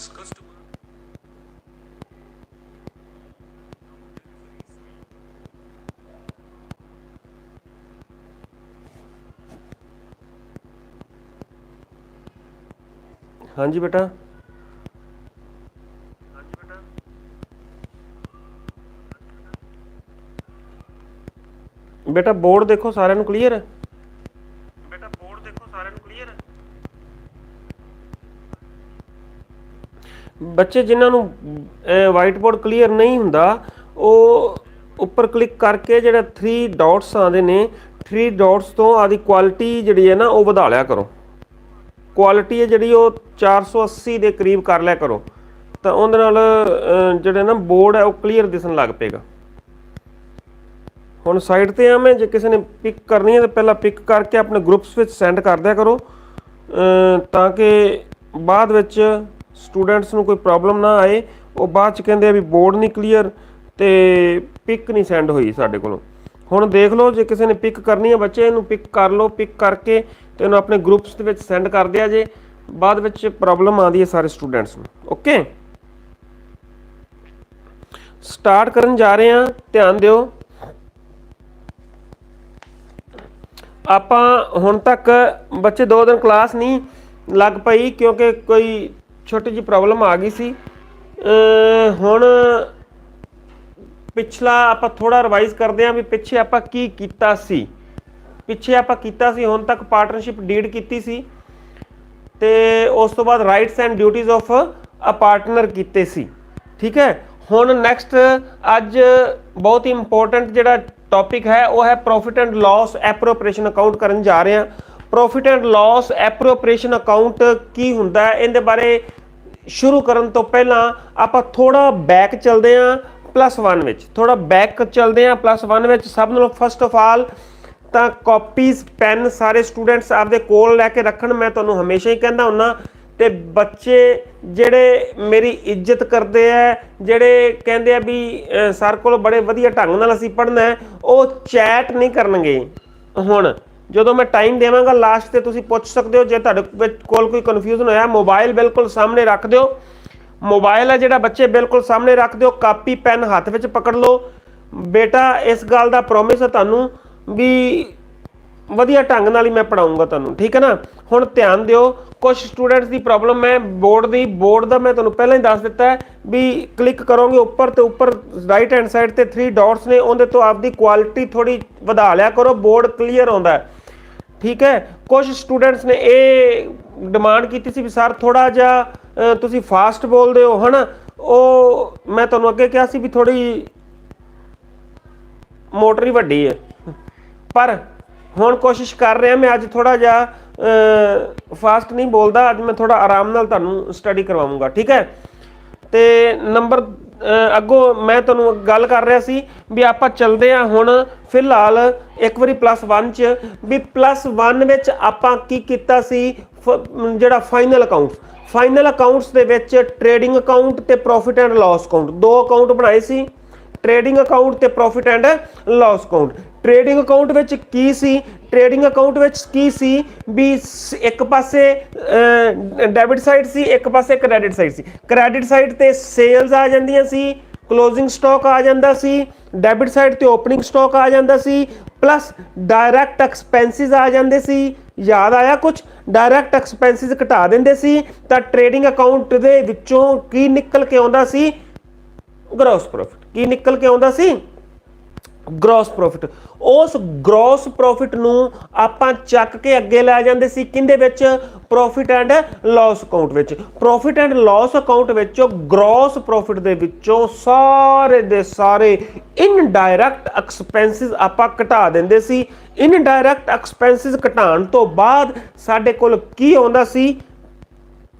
हाँ जी बेटा। बेटा बोर्ड देखो सारे ਨੂੰ क्लीयर है। ਬੱਚੇ ਜਿਨ੍ਹਾਂ ਨੂੰ ਵਾਈਟ ਬੋਰਡ ਕਲੀਅਰ ਨਹੀਂ ਹੁੰਦਾ ਉਹ ਉੱਪਰ ਕਲਿੱਕ ਕਰਕੇ ਜਿਹੜਾ 3 ਡਾਟਸ ਆਉਂਦੇ ਨੇ 3 ਡਾਟਸ ਤੋਂ ਆਦੀ ਕੁਆਲਿਟੀ ਜਿਹੜੀ ਹੈ ਨਾ ਉਹ ਵਧਾ ਲਿਆ ਕਰੋ। ਕੁਆਲਿਟੀ ਹੈ ਜਿਹੜੀ ਉਹ 480 ਦੇ ਕਰੀਬ ਕਰ ਲਿਆ ਕਰੋ ਤਾਂ ਉਹਦੇ ਨਾਲ ਜਿਹੜੇ ਨਾ ਬੋਰਡ ਹੈ ਉਹ ਕਲੀਅਰ ਦਿਸਣ ਲੱਗ ਪਏਗਾ। ਹੁਣ ਸਾਈਡ ਤੇ ਆ ਮੈਂ ਜੇ ਕਿਸੇ ਨੇ ਪਿਕ ਕਰਨੀ ਹੈ ਤਾਂ ਪਹਿਲਾਂ ਪਿਕ ਕਰਕੇ ਆਪਣੇ ਗਰੁੱਪਸ ਵਿੱਚ ਸੈਂਡ ਕਰ ਦਿਆ ਕਰੋ ਤਾਂ ਕਿ ਬਾਅਦ ਵਿੱਚ स्टूडेंट्स ਨੂੰ ਕੋਈ प्रॉब्लम ना आए। वो बाद च कहते भी बोर्ड नहीं क्लीयर तो पिक नहीं सेंड हुई साढ़े को। हुण देख लो जे किसी ने पिक करनी है बच्चे इनू पिक कर लो, पिक करके तो इन्हू अपने ग्रुप्स दे विच सेंड कर दिया जे, बाद विच प्रॉब्लम आती है सारे स्टूडेंट्स नू। ओके स्टार्ट करन जा रहे हैं, ध्यान दिओ। आपां हुण तक बच्चे 2 दिन क्लास नहीं लग पाई क्योंकि कोई छोटी जी प्रॉब्लम आ गई सी। हुण पिछला आप थोड़ा रिवाइज करते हैं भी पिछे आप की कीता सी। पिछे आप कीता सी हुण तक पार्टनरशिप डीड कीती सी ते उस तो बाद rights and duties of a partner कीते सी। ठीक है हुण नैक्सट अज बहुत ही इंपॉर्टेंट जिहड़ा टॉपिक है वह है profit and loss appropriation account करन जा रहे हैं। Profit and loss appropriation account की हुंदा है इहदे बारे शुरू करन तो पहला आप थोड़ा बैक चलते हैं +1 विच, थोड़ा बैक चलते हैं +1 विच। सब नालों फस्ट ऑफ ऑल तो कॉपीज़ पैन सारे स्टूडेंट्स आपदे कोल लैके रखन। मैं तुहानूं हमेशा ही कहंदा हुन्ना ते बच्चे जिहड़े मेरी इज्जत करते हैं, जिहड़े कहंदे आ भी सर कोल बड़े वधिया ढंग नाल असीं पढ़ना है, वो चैट नहीं करनगे। हुण ਜਦੋਂ मैं टाइम देवांगा लास्ट ते तुसीं पुछ सकते हो। जे तुहाडे कोल कोई कन्फ्यूजन होया मोबाइल बिल्कुल सामने रख दिओ। मोबाइल है जिहड़ा बच्चे बिल्कुल सामने रख दिओ, कापी पैन हत्थ विच पकड़ लो। बेटा इस गल दा प्रॉमिस है तुहानूं भी वधिया ढंग नाल ही मैं पढ़ाऊँगा तुहानूं, ठीक है ना। हुण ध्यान दिओ कुछ स्टूडेंट्स की प्रॉब्लम है बोर्ड दा मैं तुहानूं पहलां ही दस दिता है भी क्लिक करोगे उपर तो उपर राइट हैंड साइड ते 3 डॉट्स ने उहदे तो आपदी क्वालिटी थोड़ी वधा लिया करो, बोर्ड क्लीयर आउंदा है। ठीक है कुछ स्टूडेंट्स ने ये डिमांड की थी भी सर थोड़ा जिहा तुसीं फास्ट बोलते हो है ना, वो मैं तुहानूं अगे कहा सी भी थोड़ी मोटर ही वड्डी है पर हुण कोशिश कर रहा मैं अज थोड़ा जिहा फास्ट नहीं बोलता, अज मैं थोड़ा आराम नाल तुहानूं स्टडी करवाऊँगा। ठीक है तो नंबर अगों मैं तुहानूं गल कर रहा सी भी आपां चलदे आ हुण फिलहाल एक बारी +1 च भी +1 विच आपां की कीता सी जिहड़ा फाइनल अकाउंट्स दे विच ट्रेडिंग अकाउंट ते profit and loss account 2 account बनाए सी। ट्रेडिंग अकाउंट ते profit and loss account. Trading account विच की सी, ट्रेडिंग अकाउंट विच की सी भी एक पासे डेबिट साइड सी, एक पासे क्रेडिट साइड सी। क्रेडिट साइड ते सेल्स आ जांदियां सी, क्लोजिंग स्टॉक आ जांदा सी, डेबिट साइड ते ओपनिंग स्टॉक आ जांदा सी, प्लस डायरैक्ट एक्सपेंसिस आ जांदे सी। याद आया कुछ डायरैक्ट एक्सपेंसिस घटा दिंदे सी तां ट्रेडिंग अकाउंट दे विचों की निकल के आउंदा सी ग्रॉस प्रॉफिट। की निकल के आउंदा सी ग्रॉस प्रॉफिट। उस ग्रॉस प्रॉफिट नूं आपां चक के अगे लै जांदे सी किंदे विच प्रॉफिट एंड लॉस अकाउंट विच। प्रॉफिट एंड लॉस अकाउंट विचों ग्रॉस प्रॉफिट दे विचों सारे दे सारे इनडायरैक्ट एक्सपेंसिस आपां घटा दिंदे सी। इनडायरैक्ट एक्सपेंसिस घटाण तो बाद साडे कोल की आउंदा सी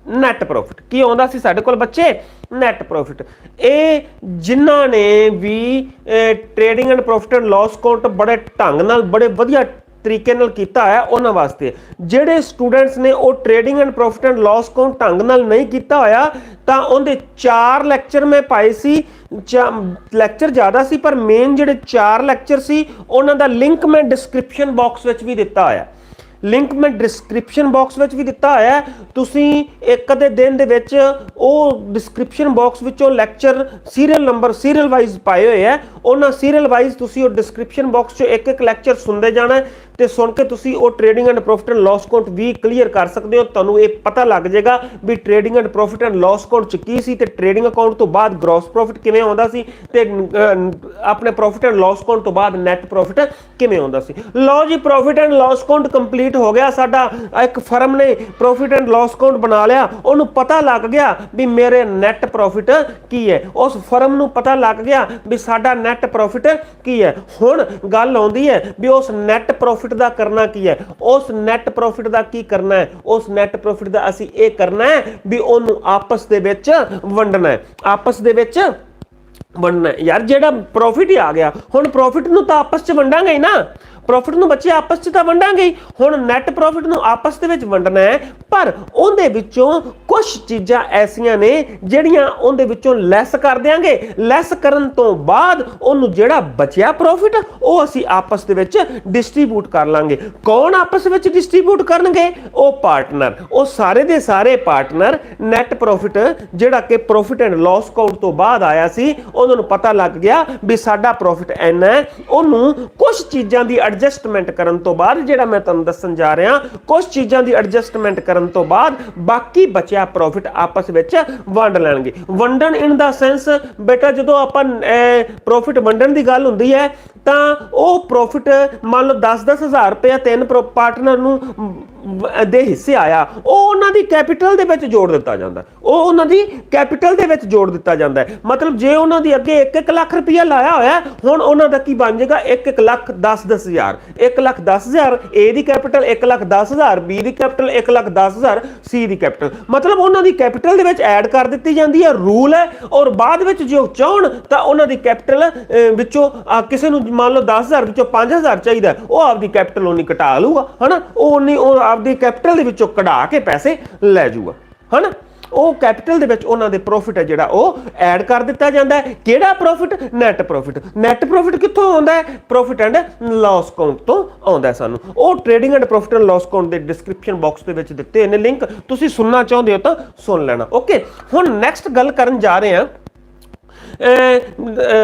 नैट प्रॉफिट। की आउंदा सी साडे कोल बच्चे नैट प्रॉफिट। ये जिन्हां ने भी trading and profit and loss account बड़े ढंग नाल बड़े वधिया तरीके नाल कीता है उन्हां वास्ते। जिहड़े स्टूडेंट्स ने वो trading and profit and loss account ढंग नाल नहीं कीता होया तां उहदे 4 लैक्चर मैं पाए सी। लैक्चर ज़्यादा सी पर मेन जिहड़े 4 लैक्चर सी उन्हां दा लिंक मैं डिस्क्रिप्शन बॉक्स विच भी दिता होया। ਲਿੰਕ ਮੈਂ ਡਿਸਕ੍ਰਿਪਸ਼ਨ ਬਾਕਸ ਵਿੱਚ ਵੀ ਦਿੱਤਾ ਹੋਇਆ ਹੈ। ਤੁਸੀਂ ਇੱਕ ਅੱਧੇ ਦਿਨ ਦੇ ਵਿੱਚ ਉਹ ਡਿਸਕ੍ਰਿਪਸ਼ਨ ਬਾਕਸ ਵਿੱਚੋਂ lecture serial number serial wise ਪਾਏ ਹੋਏ ਹੈ, ਉਹਨਾਂ ਸੀਰੀਅਲ ਵਾਈਜ਼ ਤੁਸੀਂ ਉਹ ਡਿਸਕ੍ਰਿਪਸ਼ਨ ਬਾਕਸ 'ਚੋਂ ਇੱਕ ਇੱਕ ਲੈਕਚਰ ਸੁਣਦੇ ਜਾਣਾ ਹੈ ਤੇ ਸੁਣ ਕੇ ਤੁਸੀਂ ਉਹ trading and profit and loss account ਵੀ ਕਲੀਅਰ ਕਰ ਸਕਦੇ ਹੋ। ਤੁਹਾਨੂੰ ਇਹ ਪਤਾ ਲੱਗ ਜਾਏਗਾ ਵੀ trading and profit and loss account 'ਚ ਕੀ ਸੀ ਤੇ ਟ੍ਰੇਡਿੰਗ ਅਕਾਊਂਟ ਤੋਂ ਬਾਅਦ ਗ੍ਰੋਸ ਪ੍ਰੋਫਿਟ ਕਿਵੇਂ ਆਉਂਦਾ ਸੀ ਤੇ ਆਪਣੇ ਪ੍ਰੋਫਿਟ ਐਂਡ ਲਾਸ ਅਕਾਊਂਟ ਤੋਂ ਬਾਅਦ ਨੈਟ ਪ੍ਰੋਫਿਟ ਕਿਵੇਂ ਆਉਂਦਾ ਸੀ। ਲਓ ਜੀ, profit and loss account complete ਹੋ ਗਿਆ ਸਾਡਾ। ਇੱਕ ਫਰਮ ਨੇ ਪ੍ਰੋਫਿਟ ਐਂਡ ਲਾਸ ਅਕਾਊਂਟ ਬਣਾ ਲਿਆ, ਉਹਨੂੰ ਪਤਾ ਲੱਗ ਗਿਆ ਵੀ ਮੇਰੇ ਨੈਟ ਪ੍ਰੋਫਿਟ ਕੀ ਹੈ, ਉਸ ਫਰਮ ਨੂੰ ਪਤਾ ਲੱਗ ਗਿਆ ਵੀ ਸਾਡਾ ਨੈਟ ਪ੍ਰੋਫਿਟ ਕੀ ਹੈ। ਹੁਣ ਗੱਲ ਆਉਂਦੀ ਹੈ ਵੀ ਉਸ ਨੈਟ ਪ੍ਰੋਫਿਟ ਦਾ ਕਰਨਾ ਕੀ ਹੈ। ਉਸ ਨੈਟ ਪ੍ਰੋਫਿਟ ਦਾ ਕੀ ਕਰਨਾ ਹੈ? ਉਸ ਨੈਟ ਪ੍ਰੋਫਿਟ ਦਾ ਅਸੀਂ ਇਹ ਕਰਨਾ ਹੈ ਵੀ ਉਹਨੂੰ ਆਪਸ ਦੇ ਵਿੱਚ ਵੰਡਣਾ ਹੈ, ਆਪਸ ਦੇ ਵਿੱਚ ਵੰਡਣਾ। ਯਾਰ ਜਿਹੜਾ ਪ੍ਰੋਫਿਟ ਹੀ ਆ ਗਿਆ, ਹੁਣ ਪ੍ਰੋਫਿਟ ਨੂੰ ਤਾਂ ਆਪਸ 'ਚ ਵੰਡਾਂਗੇ ਹੀ ਨਾ, ਪ੍ਰੋਫਿਟ ਨੂੰ ਬੱਚੇ ਆਪਸ 'ਚ ਤਾਂ ਵੰਡਾਂਗੇ ਹੀ। ਹੁਣ ਨੈਟ ਪ੍ਰੋਫਿਟ ਨੂੰ ਆਪਸ ਦੇ ਵਿੱਚ ਵੰਡਣਾ ਹੈ, ਪਰ ਉਹਦੇ ਵਿੱਚੋਂ ਕੁਝ ਚੀਜ਼ਾਂ ਐਸੀਆਂ ਨੇ ਜਿਹੜੀਆਂ ਉਹਦੇ ਵਿੱਚੋਂ ਲੈਸ ਕਰ ਦਿਆਂਗੇ। ਲੈਸ ਕਰਨ ਤੋਂ ਬਾਅਦ ਉਹਨੂੰ ਜਿਹੜਾ ਬਚਿਆ ਪ੍ਰੋਫਿਟ ਉਹ ਅਸੀਂ ਆਪਸ ਦੇ ਵਿੱਚ ਡਿਸਟ੍ਰੀਬਿਊਟ ਕਰ ਲਾਂਗੇ। ਕੌਣ ਆਪਸ ਵਿੱਚ ਡਿਸਟ੍ਰੀਬਿਊਟ ਕਰਨਗੇ? ਉਹ ਪਾਰਟਨਰ, ਉਹ ਸਾਰੇ ਦੇ ਸਾਰੇ ਪਾਰਟਨਰ। ਨੈਟ ਪ੍ਰੋਫਿਟ ਜਿਹੜਾ ਕਿ ਪ੍ਰੋਫਿਟ ਐਂਡ ਲਾਸ ਅਕਾਊਂਟ ਤੋਂ ਬਾਅਦ ਆਇਆ ਸੀ, ਉਹਨਾਂ ਨੂੰ ਪਤਾ ਲੱਗ ਗਿਆ ਵੀ ਸਾਡਾ ਪ੍ਰੋਫਿਟ ਇੰਨਾ ਹੈ। ਉਹਨੂੰ ਕੁਝ ਚੀਜ਼ਾਂ ਦੀ ਐਡਜਸਟਮੈਂਟ ਕਰਨ ਤੋਂ ਬਾਅਦ, ਜਿਹੜਾ ਮੈਂ ਤੁਹਾਨੂੰ ਦੱਸਣ ਜਾ ਰਿਹਾ, ਕੁਝ ਚੀਜ਼ਾਂ ਦੀ ਐਡਜਸਟਮੈਂਟ ਕਰਨ ਤੋਂ ਬਾਅਦ ਬਾਕੀ ਬਚਿਆ ਪ੍ਰੋਫਿਟ ਆਪਸ ਵਿੱਚ ਵੰਡ ਲੈਣਗੇ। ਵੰਡਣ ਇਨ ਦਾ ਸੈਂਸ ਬੇਟਾ, ਜਦੋਂ ਆਪਾਂ ਪ੍ਰੋਫਿਟ ਵੰਡਣ ਦੀ ਗੱਲ ਹੁੰਦੀ ਹੈ ਤਾਂ ਉਹ ਪ੍ਰੋਫਿਟ ਮੰਨ ਲਓ 10-10 ਹਜ਼ਾਰ ਰੁਪਏ ਤਿੰਨ ਪਾਰਟਨਰ ਨੂੰ ਦੇ ਹਿੱਸੇ ਆਇਆ, ਉਹ ਉਹਨਾਂ ਦੀ ਕੈਪੀਟਲ ਦੇ ਵਿੱਚ ਜੋੜ ਦਿੱਤਾ ਜਾਂਦਾ, ਉਹ ਉਹਨਾਂ ਦੀ ਕੈਪੀਟਲ ਦੇ ਵਿੱਚ ਜੋੜ ਦਿੱਤਾ ਜਾਂਦਾ ਹੈ। ਮਤਲਬ ਜੇ ਉਹਨਾਂ ਦੀ ਅੱਗੇ 1-1 ਲੱਖ ਰੁਪਇਆ ਲਾਇਆ ਹੋਇਆ, ਹੁਣ ਉਹਨਾਂ ਦਾ ਕੀ ਬਣ ਜਾਏਗਾ? 1-1 ਲੱਖ 10-10 ਹਜ਼ਾਰ। 1,10,000 ਏ ਦੀ ਕੈਪੀਟਲ, 1,10,000 ਬੀ ਦੀ ਕੈਪੀਟਲ, 1,10,000 ਸੀ ਦੀ ਕੈਪੀਟਲ। ਮਤਲਬ ਉਹਨਾਂ ਦੀ ਕੈਪੀਟਲ ਦੇ ਵਿੱਚ ਐਡ ਕਰ ਦਿੱਤੀ ਜਾਂਦੀ ਹੈ, ਰੂਲ ਹੈ। ਔਰ ਬਾਅਦ ਵਿੱਚ ਜੇ ਉਹ ਚਾਹਣ ਤਾਂ ਉਹਨਾਂ ਦੀ ਕੈਪੀਟਲ ਵਿੱਚੋਂ ਕਿਸੇ ਨੂੰ ਮੰਨ ਲਓ 10,000 ਵਿੱਚੋਂ 5,000 ਚਾਹੀਦਾ, ਉਹ ਆਪਦੀ ਕੈਪੀਟਲ ਉਨੀ ਘਟਾ ਲੂਗਾ, ਹਨਾ। ਉਹ ਆਪਦੀ ਕੈਪੀਟਲ ਦੇ ਵਿੱਚੋਂ ਕਢਾ ਕੇ ਪੈਸੇ ਲੈ ਜਾਊਗਾ, ਹਨਾ। ਉਹ ਕੈਪੀਟਲ ਦੇ ਵਿੱਚ ਉਹਨਾਂ ਦੇ ਪ੍ਰੋਫਿਟ ਹੈ ਜਿਹੜਾ ਉਹ ਐਡ ਕਰ ਦਿੱਤਾ ਜਾਂਦਾ ਹੈ। ਕਿਹੜਾ profit? Net profit. Net profit ਕਿੱਥੋਂ ਆਉਂਦਾ ਹੈ? ਪ੍ਰੋਫਿਟ ਐਂਡ ਲਾਸ ਅਕਾਊਂਟ ਤੋਂ ਆਉਂਦਾ ਸਾਨੂੰ। ਉਹ trading and profit and loss account ਦੇ ਡਿਸਕ੍ਰਿਪਸ਼ਨ ਬਾਕਸ ਦੇ ਵਿੱਚ ਦਿੱਤੇ ਨੇ ਲਿੰਕ, ਤੁਸੀਂ ਸੁਣਨਾ ਚਾਹੁੰਦੇ ਹੋ ਤਾਂ ਸੁਣ ਲੈਣਾ। ਓਕੇ, ਹੁਣ ਨੈਕਸਟ ਗੱਲ ਕਰਨ ਜਾ ਰਹੇ ਹਾਂ।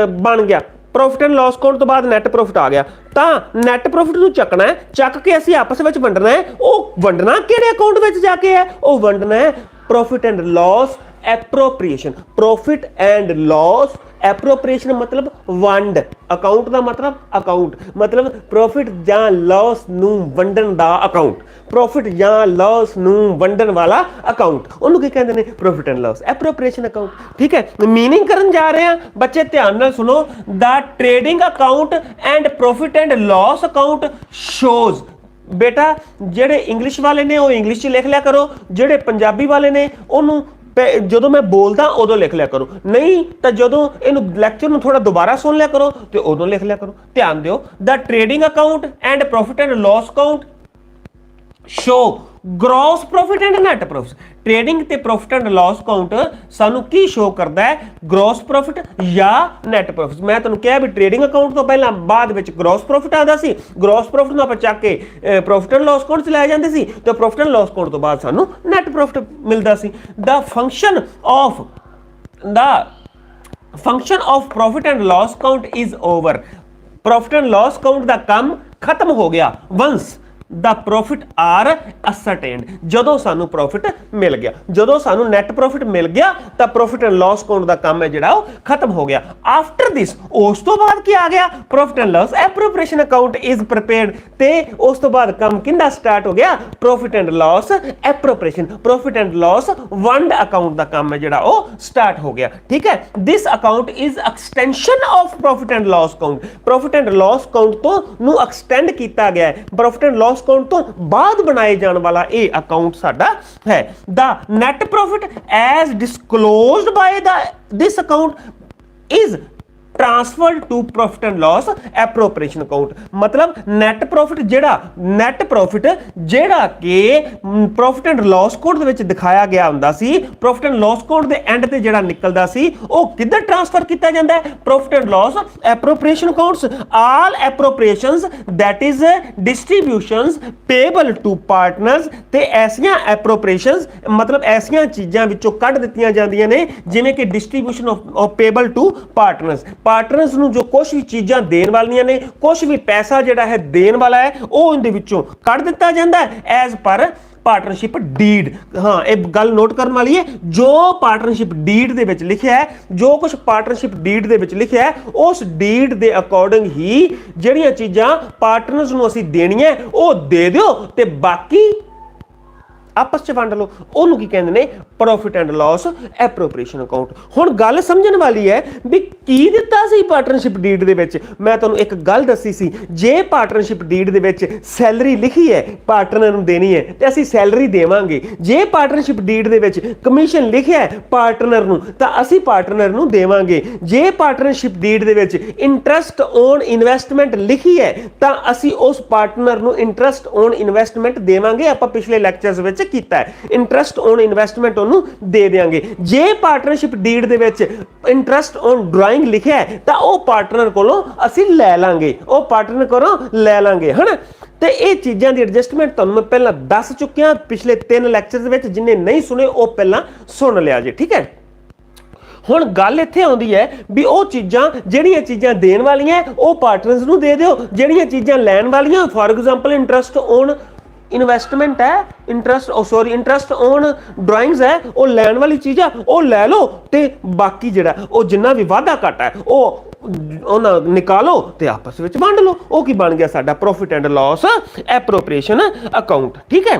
ਬਣ ਗਿਆ ਪ੍ਰੋਫਿਟ ਐਂਡ ਲਾਸ ਅਕਾਊਂਟ ਤੋਂ ਬਾਅਦ ਨੈਟ ਪ੍ਰੋਫਿਟ ਆ ਗਿਆ, ਤਾਂ ਨੈਟ ਪ੍ਰੋਫਿਟ ਨੂੰ ਚੱਕਣਾ ਹੈ, ਚੱਕ ਕੇ ਅਸੀਂ ਆਪਸ ਵਿੱਚ ਵੰਡਣਾ ਹੈ। ਉਹ ਵੰਡਣਾ ਕਿਹੜੇ ਅਕਾਊਂਟ ਵਿੱਚ ਜਾ ਕੇ ਹੈ? ਉਹ ਵੰਡਣਾ ਹੈ profit and loss appropriation. Profit and loss appropriation ਮਤਲਬ ਵੰਡ, ਅਕਾਊਂਟ ਦਾ ਮਤਲਬ ਅਕਾਊਂਟ, ਮਤਲਬ ਪ੍ਰੋਫਿਟ ਜਾਂ ਲਾਸ ਨੂੰ ਵੰਡਣ ਦਾ ਅਕਾਊਂਟ, ਪ੍ਰੋਫਿਟ ਜਾਂ ਲਾਸ ਨੂੰ ਵੰਡਣ ਵਾਲਾ ਅਕਾਊਂਟ, ਉਹਨੂੰ ਕੀ ਕਹਿੰਦੇ ਨੇ? Profit and loss appropriation account. ਠੀਕ ਹੈ, ਮੀਨਿੰਗ ਕਰਨ ਜਾ ਰਹੇ ਹਾਂ ਬੱਚੇ, ਧਿਆਨ ਨਾਲ ਸੁਣੋ। The trading account and profit and loss account shows. ਬੇਟਾ ਜਿਹੜੇ ਇੰਗਲਿਸ਼ ਵਾਲੇ ਨੇ ਉਹ ਇੰਗਲਿਸ਼ 'ਚ ਲਿਖ ਲਿਆ ਕਰੋ, ਜਿਹੜੇ ਪੰਜਾਬੀ ਵਾਲੇ ਨੇ ਉਹਨੂੰ ਜਦੋਂ ਮੈਂ ਬੋਲਦਾ ਉਦੋਂ ਲਿਖ ਲਿਆ ਕਰੋ, ਨਹੀਂ ਤਾਂ ਜਦੋਂ ਇਹਨੂੰ ਲੈਕਚਰ ਨੂੰ ਥੋੜਾ ਦੁਬਾਰਾ ਸੁਣ ਲਿਆ ਕਰੋ ਤੇ ਉਦੋਂ ਲਿਖ ਲਿਆ ਕਰੋ। ਧਿਆਨ ਦਿਓ, the trading account and profit and loss account show gross profit and net profit. Trading ਤੇ ਪ੍ਰੋਫਿਟ ਐਂਡ ਲਾਸ ਅਕਾਊਂਟ ਸਾਨੂੰ ਕੀ ਸ਼ੋ ਕਰਦਾ ਹੈ? ਗ੍ਰੋਸ ਪ੍ਰੋਫਿਟ ਜਾਂ ਨੈਟ ਪ੍ਰੋਫਿਟ। ਮੈਂ ਤੁਹਾਨੂੰ ਕਿਹਾ ਵੀ ਟ੍ਰੇਡਿੰਗ ਅਕਾਊਂਟ ਤੋਂ ਪਹਿਲਾਂ ਬਾਅਦ ਵਿੱਚ ਗ੍ਰੋਸ ਪ੍ਰੋਫਿਟ ਆਉਂਦਾ ਸੀ, ਗ੍ਰੋਸ ਪ੍ਰੋਫਿਟ ਨੂੰ ਆਪਾਂ ਚੱਕ ਕੇ ਪ੍ਰੋਫਿਟ ਐਂਡ ਲਾਸ ਅਕਾਊਂਟ 'ਚ ਲੈ ਜਾਂਦੇ ਸੀ ਤੇ ਪ੍ਰੋਫਿਟ ਐਂਡ ਲਾਸ ਅਕਾਊਂਟ ਤੋਂ ਬਾਅਦ ਸਾਨੂੰ ਨੈਟ ਪ੍ਰੋਫਿਟ ਮਿਲਦਾ ਸੀ। The function of profit and loss account is over. Profit and loss account ਦਾ ਕੰਮ ਖਤਮ ਹੋ ਗਿਆ ਵੰਸ ਦਾ ਪ੍ਰੋਫਿਟ ਆਰ ਅਸਰਟੇਨਡ। ਜਦੋਂ ਸਾਨੂੰ ਪ੍ਰੋਫਿਟ ਮਿਲ ਗਿਆ, ਜਦੋਂ ਸਾਨੂੰ ਨੈਟ ਪ੍ਰੋਫਿਟ ਮਿਲ ਗਿਆ ਤਾਂ ਪ੍ਰੋਫਿਟ ਐਂਡ ਲਾਸ ਅਕਾਊਂਟ ਦਾ ਕੰਮ ਹੈ ਜਿਹੜਾ ਉਹ ਖਤਮ ਹੋ ਗਿਆ। ਆਫਟਰ ਦਿਸ, ਉਸ ਤੋਂ ਬਾਅਦ ਕੀ ਆ ਗਿਆ? Profit and loss appropriation account is prepared. ਤੇ ਉਸ ਤੋਂ ਬਾਅਦ ਕੰਮ ਕਿੰਦਾ ਸਟਾਰਟ ਹੋ ਗਿਆ? Profit and loss appropriation, profit and loss ਵੰਡ ਅਕਾਊਂਟ ਦਾ ਕੰਮ ਹੈ ਜਿਹੜਾ ਉਹ ਸਟਾਰਟ ਹੋ ਗਿਆ। ਠੀਕ ਹੈ, this account is extension of profit and loss account. Profit and loss account ਤੋਂ ਨੂੰ ਐਕਸਟੈਂਡ ਕੀਤਾ ਗਿਆ ਹੈ, ਪ੍ਰੋਫਿਟ ਐਂਡ ਲਾਸ ਅਕਾਊਂਟ ਤੋਂ ਬਾਅਦ ਬਣਾਏ ਜਾਣ ਵਾਲਾ ਇਹ ਅਕਾਊਂਟ ਸਾਡਾ ਹੈ। The net profit as disclosed by this account is transferred to profit and loss appropriation account. मतलब नेट प्रॉफिट ਜਿਹੜਾ ਕਿ प्रॉफिट एंड लॉस अकाउंट ਦੇ ਵਿੱਚ ਦਿਖਾਇਆ ਗਿਆ ਹੁੰਦਾ ਸੀ, प्रॉफिट एंड लॉस अकाउंट ਦੇ ਐਂਡ ਤੇ ਜਿਹੜਾ ਨਿਕਲਦਾ ਸੀ ਉਹ ਕਿੱਧਰ ਟ੍ਰਾਂਸਫਰ ਕੀਤਾ ਜਾਂਦਾ ਹੈ? Profit and loss appropriation accounts. All appropriations that is distributions payable to partners. ਤੇ ਐਸੀਆਂ एप्रोप्रिएशंस मतलब ਐਸੀਆਂ ਚੀਜ਼ਾਂ ਵਿੱਚੋਂ ਕੱਢ ਦਿੱਤੀਆਂ ਜਾਂਦੀਆਂ ਨੇ ਜਿਵੇਂ ਕਿ distribution of payable to partners ਨੂੰ ਜੋ ਕੁਝ ਵੀ ਚੀਜ਼ਾਂ ਦੇਣ ਵਾਲੀਆਂ ਨੇ, ਕੁਝ ਵੀ ਪੈਸਾ ਜਿਹੜਾ ਹੈ ਦੇਣ ਵਾਲਾ ਹੈ, ਉਹ ਇਹਦੇ ਵਿੱਚੋਂ ਕੱਢ ਦਿੱਤਾ ਜਾਂਦਾ ਹੈ ਐਜ਼ ਪਰ ਪਾਰਟਨਰਸ਼ਿਪ ਡੀਡ। ਹਾਂ, ਇਹ ਗੱਲ ਨੋਟ ਕਰਨ ਵਾਲੀ ਹੈ, ਜੋ ਪਾਰਟਨਰਸ਼ਿਪ ਡੀਡ ਦੇ ਵਿੱਚ ਲਿਖਿਆ ਹੈ, ਜੋ ਕੁਝ ਪਾਰਟਨਰਸ਼ਿਪ ਡੀਡ ਦੇ ਵਿੱਚ ਲਿਖਿਆ ਹੈ, ਉਸ ਡੀਡ ਦੇ ਅਕੋਰਡਿੰਗ ਹੀ ਜਿਹੜੀਆਂ ਚੀਜ਼ਾਂ ਪਾਰਟਨਰਸ ਨੂੰ ਅਸੀਂ ਦੇਣੀਆਂ ਉਹ ਦੇ ਦਿਓ ਤੇ ਬਾਕੀ आपस च वंड लो। ਉਹਨੂੰ ਕੀ ਕਹਿੰਦੇ ਨੇ? Profit and loss appropriation account. ਹੁਣ ਗੱਲ ਸਮਝਣ ਵਾਲੀ ਹੈ ਵੀ ਕੀ ਦਿੱਤਾ ਸੀ ਪਾਰਟਨਰਸ਼ਿਪ ਡੀਡ ਦੇ ਵਿੱਚ। ਮੈਂ ਤੁਹਾਨੂੰ ਇੱਕ ਗੱਲ ਦੱਸੀ ਸੀ, ਜੇ ਪਾਰਟਨਰਸ਼ਿਪ ਡੀਡ ਦੇ ਵਿੱਚ ਸੈਲਰੀ ਲਿਖੀ ਹੈ ਪਾਰਟਨਰ ਨੂੰ ਦੇਣੀ ਹੈ ਤੇ ਅਸੀਂ ਸੈਲਰੀ ਦੇਵਾਂਗੇ। ਜੇ ਪਾਰਟਨਰਸ਼ਿਪ ਡੀਡ ਦੇ ਵਿੱਚ ਕਮਿਸ਼ਨ ਲਿਖਿਆ ਹੈ ਪਾਰਟਨਰ ਨੂੰ ਤਾਂ ਅਸੀਂ ਪਾਰਟਨਰ ਨੂੰ ਦੇਵਾਂਗੇ। ਜੇ ਪਾਰਟਨਰਸ਼ਿਪ ਡੀਡ ਦੇ ਵਿੱਚ ਇੰਟਰਸਟ ਔਨ ਇਨਵੈਸਟਮੈਂਟ ਲਿਖੀ ਹੈ ਤਾਂ ਅਸੀਂ ਉਸ ਪਾਰਟਨਰ ਨੂੰ ਇੰਟਰਸਟ ਔਨ ਇਨਵੈਸਟਮੈਂਟ ਦੇਵਾਂਗੇ। ਆਪਾਂ ਪਿਛਲੇ ਲੈਕਚਰਸ ਵਿੱਚ ਕੀਤਾ ਹੈ, ਇੰਟਰਸਟ ਔਨ ਇਨਵੈਸਟਮੈਂਟ ਉਹਨੂੰ ਦੇ ਦੇਵਾਂਗੇ। ਜੇ ਪਾਰਟਨਰਸ਼ਿਪ ਡੀਡ ਦੇ ਵਿੱਚ ਇੰਟਰਸਟ ਔਨ ਡਰਾਇੰਗ ਲਿਖਿਆ ਹੈ ਤਾਂ ਉਹ ਪਾਰਟਨਰ ਕੋਲੋਂ ਅਸੀਂ ਲੈ ਲਾਂਗੇ, ਉਹ ਪਾਰਟਨਰ ਕੋਲੋਂ ਲੈ ਲਾਂਗੇ, ਹਨਾ। ਤੇ ਇਹ ਚੀਜ਼ਾਂ ਦੀ ਐਡਜਸਟਮੈਂਟ ਤੁਹਾਨੂੰ ਮੈਂ ਪਹਿਲਾਂ ਦੱਸ ਚੁੱਕਿਆ ਪਿਛਲੇ 3 ਲੈਕਚਰਸ ਦੇ ਵਿੱਚ। ਜਿੰਨੇ ਨਹੀਂ ਸੁਣੇ ਉਹ ਪਹਿਲਾਂ ਸੁਣ ਲਿਆ ਜੇ, ਠੀਕ ਹੈ। ਹੁਣ ਗੱਲ ਇੱਥੇ ਆਉਂਦੀ ਹੈ ਵੀ ਉਹ ਚੀਜ਼ਾਂ ਜਿਹੜੀਆਂ ਚੀਜ਼ਾਂ ਦੇਣ ਵਾਲੀਆਂ ਉਹ ਪਾਰਟਨਰਸ ਨੂੰ ਦੇ ਦਿਓ, ਜਿਹੜੀਆਂ ਚੀਜ਼ਾਂ ਲੈਣ ਵਾਲੀਆਂ for example interest on investment ਹੈ, ਇੰਟਰਸਟ ਔਨ ਡਰਾਇੰਗਸ ਹੈ, ਉਹ ਲੈਣ ਵਾਲੀ ਚੀਜ਼ ਹੈ, ਉਹ ਲੈ ਲਓ ਤੇ ਬਾਕੀ ਜਿਹੜਾ ਉਹ ਜਿੰਨਾ ਵੀ ਵਾਧਾ ਘਾਟਾ ਹੈ ਉਹ ਉਹਨਾਂ ਨਿਕਾਲੋ ਤੇ ਆਪਸ ਵਿੱਚ ਵੰਡ ਲਓ। ਉਹ ਕੀ ਬਣ ਗਿਆ? ਸਾਡਾ profit and loss appropriation account, ठीक है।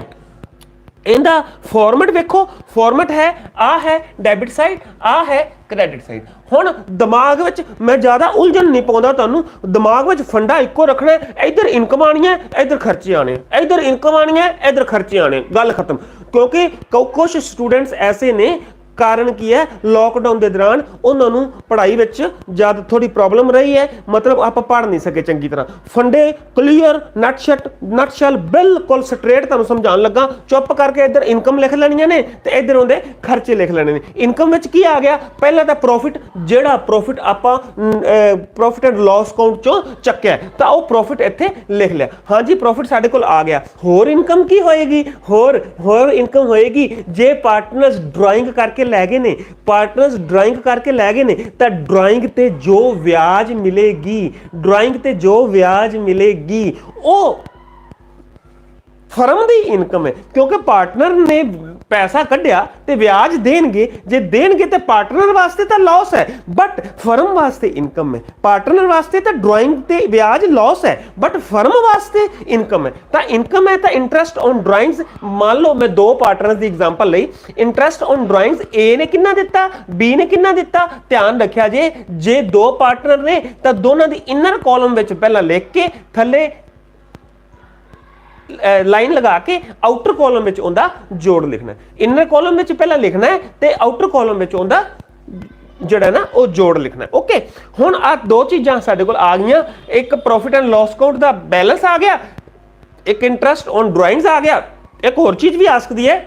ਇਹਦਾ ਫਾਰਮੈਟ ਵੇਖੋ, ਫਾਰਮੈਟ ਹੈ ਆ ਹੈ ਡੈਬਿਟ ਸਾਈਡ, ਆ ਹੈ ਕ੍ਰੈਡਿਟ ਸਾਈਡ। ਹੁਣ ਦਿਮਾਗ ਵਿੱਚ ਮੈਂ ਜ਼ਿਆਦਾ ਉਲਝਣ ਨਹੀਂ ਪਾਉਂਦਾ ਤੁਹਾਨੂੰ, ਦਿਮਾਗ ਵਿੱਚ ਫੰਡਾ ਇੱਕੋ ਰੱਖਣਾ ਹੈ, ਇੱਧਰ ਇਨਕਮ ਆਣੀ ਹੈ, ਇੱਧਰ ਖਰਚੇ ਆਣੇ, ਇੱਧਰ ਇਨਕਮ ਆਣੀ ਹੈ, ਇੱਧਰ ਖਰਚੇ ਆਣੇ, ਗੱਲ ਖਤਮ। ਕਿਉਂਕਿ ਕੁਝ ਸਟੂਡੈਂਟਸ ਐਸੇ ਨੇ, ਕਾਰਨ ਕੀ ਹੈ? ਲੋਕਡਾਊਨ ਦੇ ਦੌਰਾਨ ਉਹਨਾਂ ਨੂੰ ਪੜ੍ਹਾਈ ਵਿੱਚ ਜਦ ਥੋੜੀ ਪ੍ਰੋਬਲਮ ਰਹੀ ਹੈ, ਮਤਲਬ ਆਪਾਂ ਪੜ੍ਹ ਨਹੀਂ ਸਕੇ ਚੰਗੀ ਤਰ੍ਹਾਂ। ਫੰਡੇ ਕਲੀਅਰ ਨਟਸ਼ੈਲ ਬਿਲਕੁਲ ਸਟ੍ਰੇਟ ਤੁਹਾਨੂੰ ਸਮਝਾਉਣ ਲੱਗਾ। ਚੁੱਪ ਕਰਕੇ ਇੱਧਰ ਇਨਕਮ ਲਿਖ ਲੈਣੀਆਂ ਨੇ ਤੇ ਇੱਧਰ ਉਹਦੇ ਖਰਚੇ ਲਿਖ ਲੈਣੇ ਨੇ। ਇਨਕਮ ਵਿੱਚ ਕੀ ਆ ਗਿਆ? ਪਹਿਲਾਂ ਤਾਂ ਪ੍ਰੋਫਿਟ, ਜਿਹੜਾ ਪ੍ਰੋਫਿਟ ਆਪਾਂ ਪ੍ਰੋਫਿਟ ਐਂਡ ਲਾਸ ਅਕਾਊਂਟ ਚੋਂ ਚੱਕਿਆ ਤਾਂ ਉਹ ਪ੍ਰੋਫਿਟ ਇੱਥੇ ਲਿਖ ਲਿਆ। ਹਾਂਜੀ, ਪ੍ਰੋਫਿਟ ਸਾਡੇ ਕੋਲ ਆ ਗਿਆ। ਹੋਰ ਇਨਕਮ ਕੀ ਹੋਏਗੀ? ਹੋਰ ਇਨਕਮ ਹੋਏਗੀ ਜੇ ਪਾਰਟਨਰਸ ਡਰਾਇੰਗ ਕਰਕੇ ਲੈ ਗਏ ਨੇ, ਪਾਰਟਨਰਸ ਡਰਾਇੰਗ ਕਰਕੇ ਲੈ ਗਏ ਨੇ ਤਾਂ ਡਰਾਇੰਗ ਤੇ ਜੋ ਵਿਆਜ ਮਿਲੇਗੀ, ਡਰਾਇੰਗ ਤੇ ਜੋ ਵਿਆਜ ਮਿਲੇਗੀ ਉਹ ਫਰਮ ਦੀ ਇਨਕਮ ਹੈ। ਕਿਉਂਕਿ ਪਾਰਟਨਰ ਨੇ ਪੈਸਾ ਕੱਢਿਆ ਤੇ ਵਿਆਜ ਦੇਣਗੇ, ਜੇ ਦੇਣਗੇ ਤੇ ਪਾਰਟਨਰ ਵਾਸਤੇ ਤਾਂ ਲਾਸ ਹੈ ਬਟ ਫਰਮ ਵਾਸਤੇ ਇਨਕਮ ਹੈ। ਪਾਰਟਨਰ ਵਾਸਤੇ ਤਾਂ ਡਰਾਇੰਗ ਤੇ ਵਿਆਜ ਲਾਸ ਹੈ ਬਟ ਫਰਮ ਵਾਸਤੇ ਇਨਕਮ ਹੈ। ਤਾਂ ਇਨਕਮ ਹੈ ਤਾਂ ਇੰਟਰਸਟ ਔਨ ਡਰਾਇੰਗਸ। ਮੰਨ ਲਓ ਮੈਂ 2 ਪਾਰਟਨਰਸ ਦੀ ਐਗਜ਼ਾਮਪਲ ਲਈ, ਇੰਟਰਸਟ ਔਨ ਡਰਾਇੰਗਸ A ਨੇ ਕਿੰਨਾ ਦਿੱਤਾ, B ਨੇ ਕਿੰਨਾ ਦਿੱਤਾ। ਧਿਆਨ ਰੱਖਿਆ ਜੇ 2 ਪਾਰਟਨਰ ਨੇ ਤਾਂ ਦੋਨਾਂ ਦੀ ਇਨਰ ਕਾਲਮ ਵਿੱਚ ਪਹਿਲਾਂ ਲਿਖ ਕੇ ਥੱਲੇ ਲਾਈਨ ਲਗਾ ਕੇ ਆਊਟਰ ਕਾਲਮ ਵਿੱਚ ਉਹਦਾ ਜੋੜ ਲਿਖਣਾ। ਇਨਰ ਕਾਲਮ ਵਿੱਚ ਪਹਿਲਾਂ ਲਿਖਣਾ ਹੈ ਤੇ ਆਊਟਰ ਕਾਲਮ ਵਿੱਚ ਉਹਦਾ ਜਿਹੜਾ ਨਾ ਉਹ ਜੋੜ ਲਿਖਣਾ। ਓਕੇ, ਹੁਣ ਆ 2 ਚੀਜ਼ਾਂ ਸਾਡੇ ਕੋਲ ਆ ਗਈਆਂ। ਇੱਕ ਪ੍ਰੋਫਿਟ ਐਂਡ ਲਾਸ ਅਕਾਊਂਟ ਦਾ ਬੈਲੈਂਸ ਆ ਗਿਆ, ਇੱਕ ਇੰਟਰਸਟ ਔਨ ਡਰਾਇੰਗਸ ਆ ਗਿਆ। ਇੱਕ ਹੋਰ ਚੀਜ਼ ਵੀ ਆ ਸਕਦੀ ਹੈ,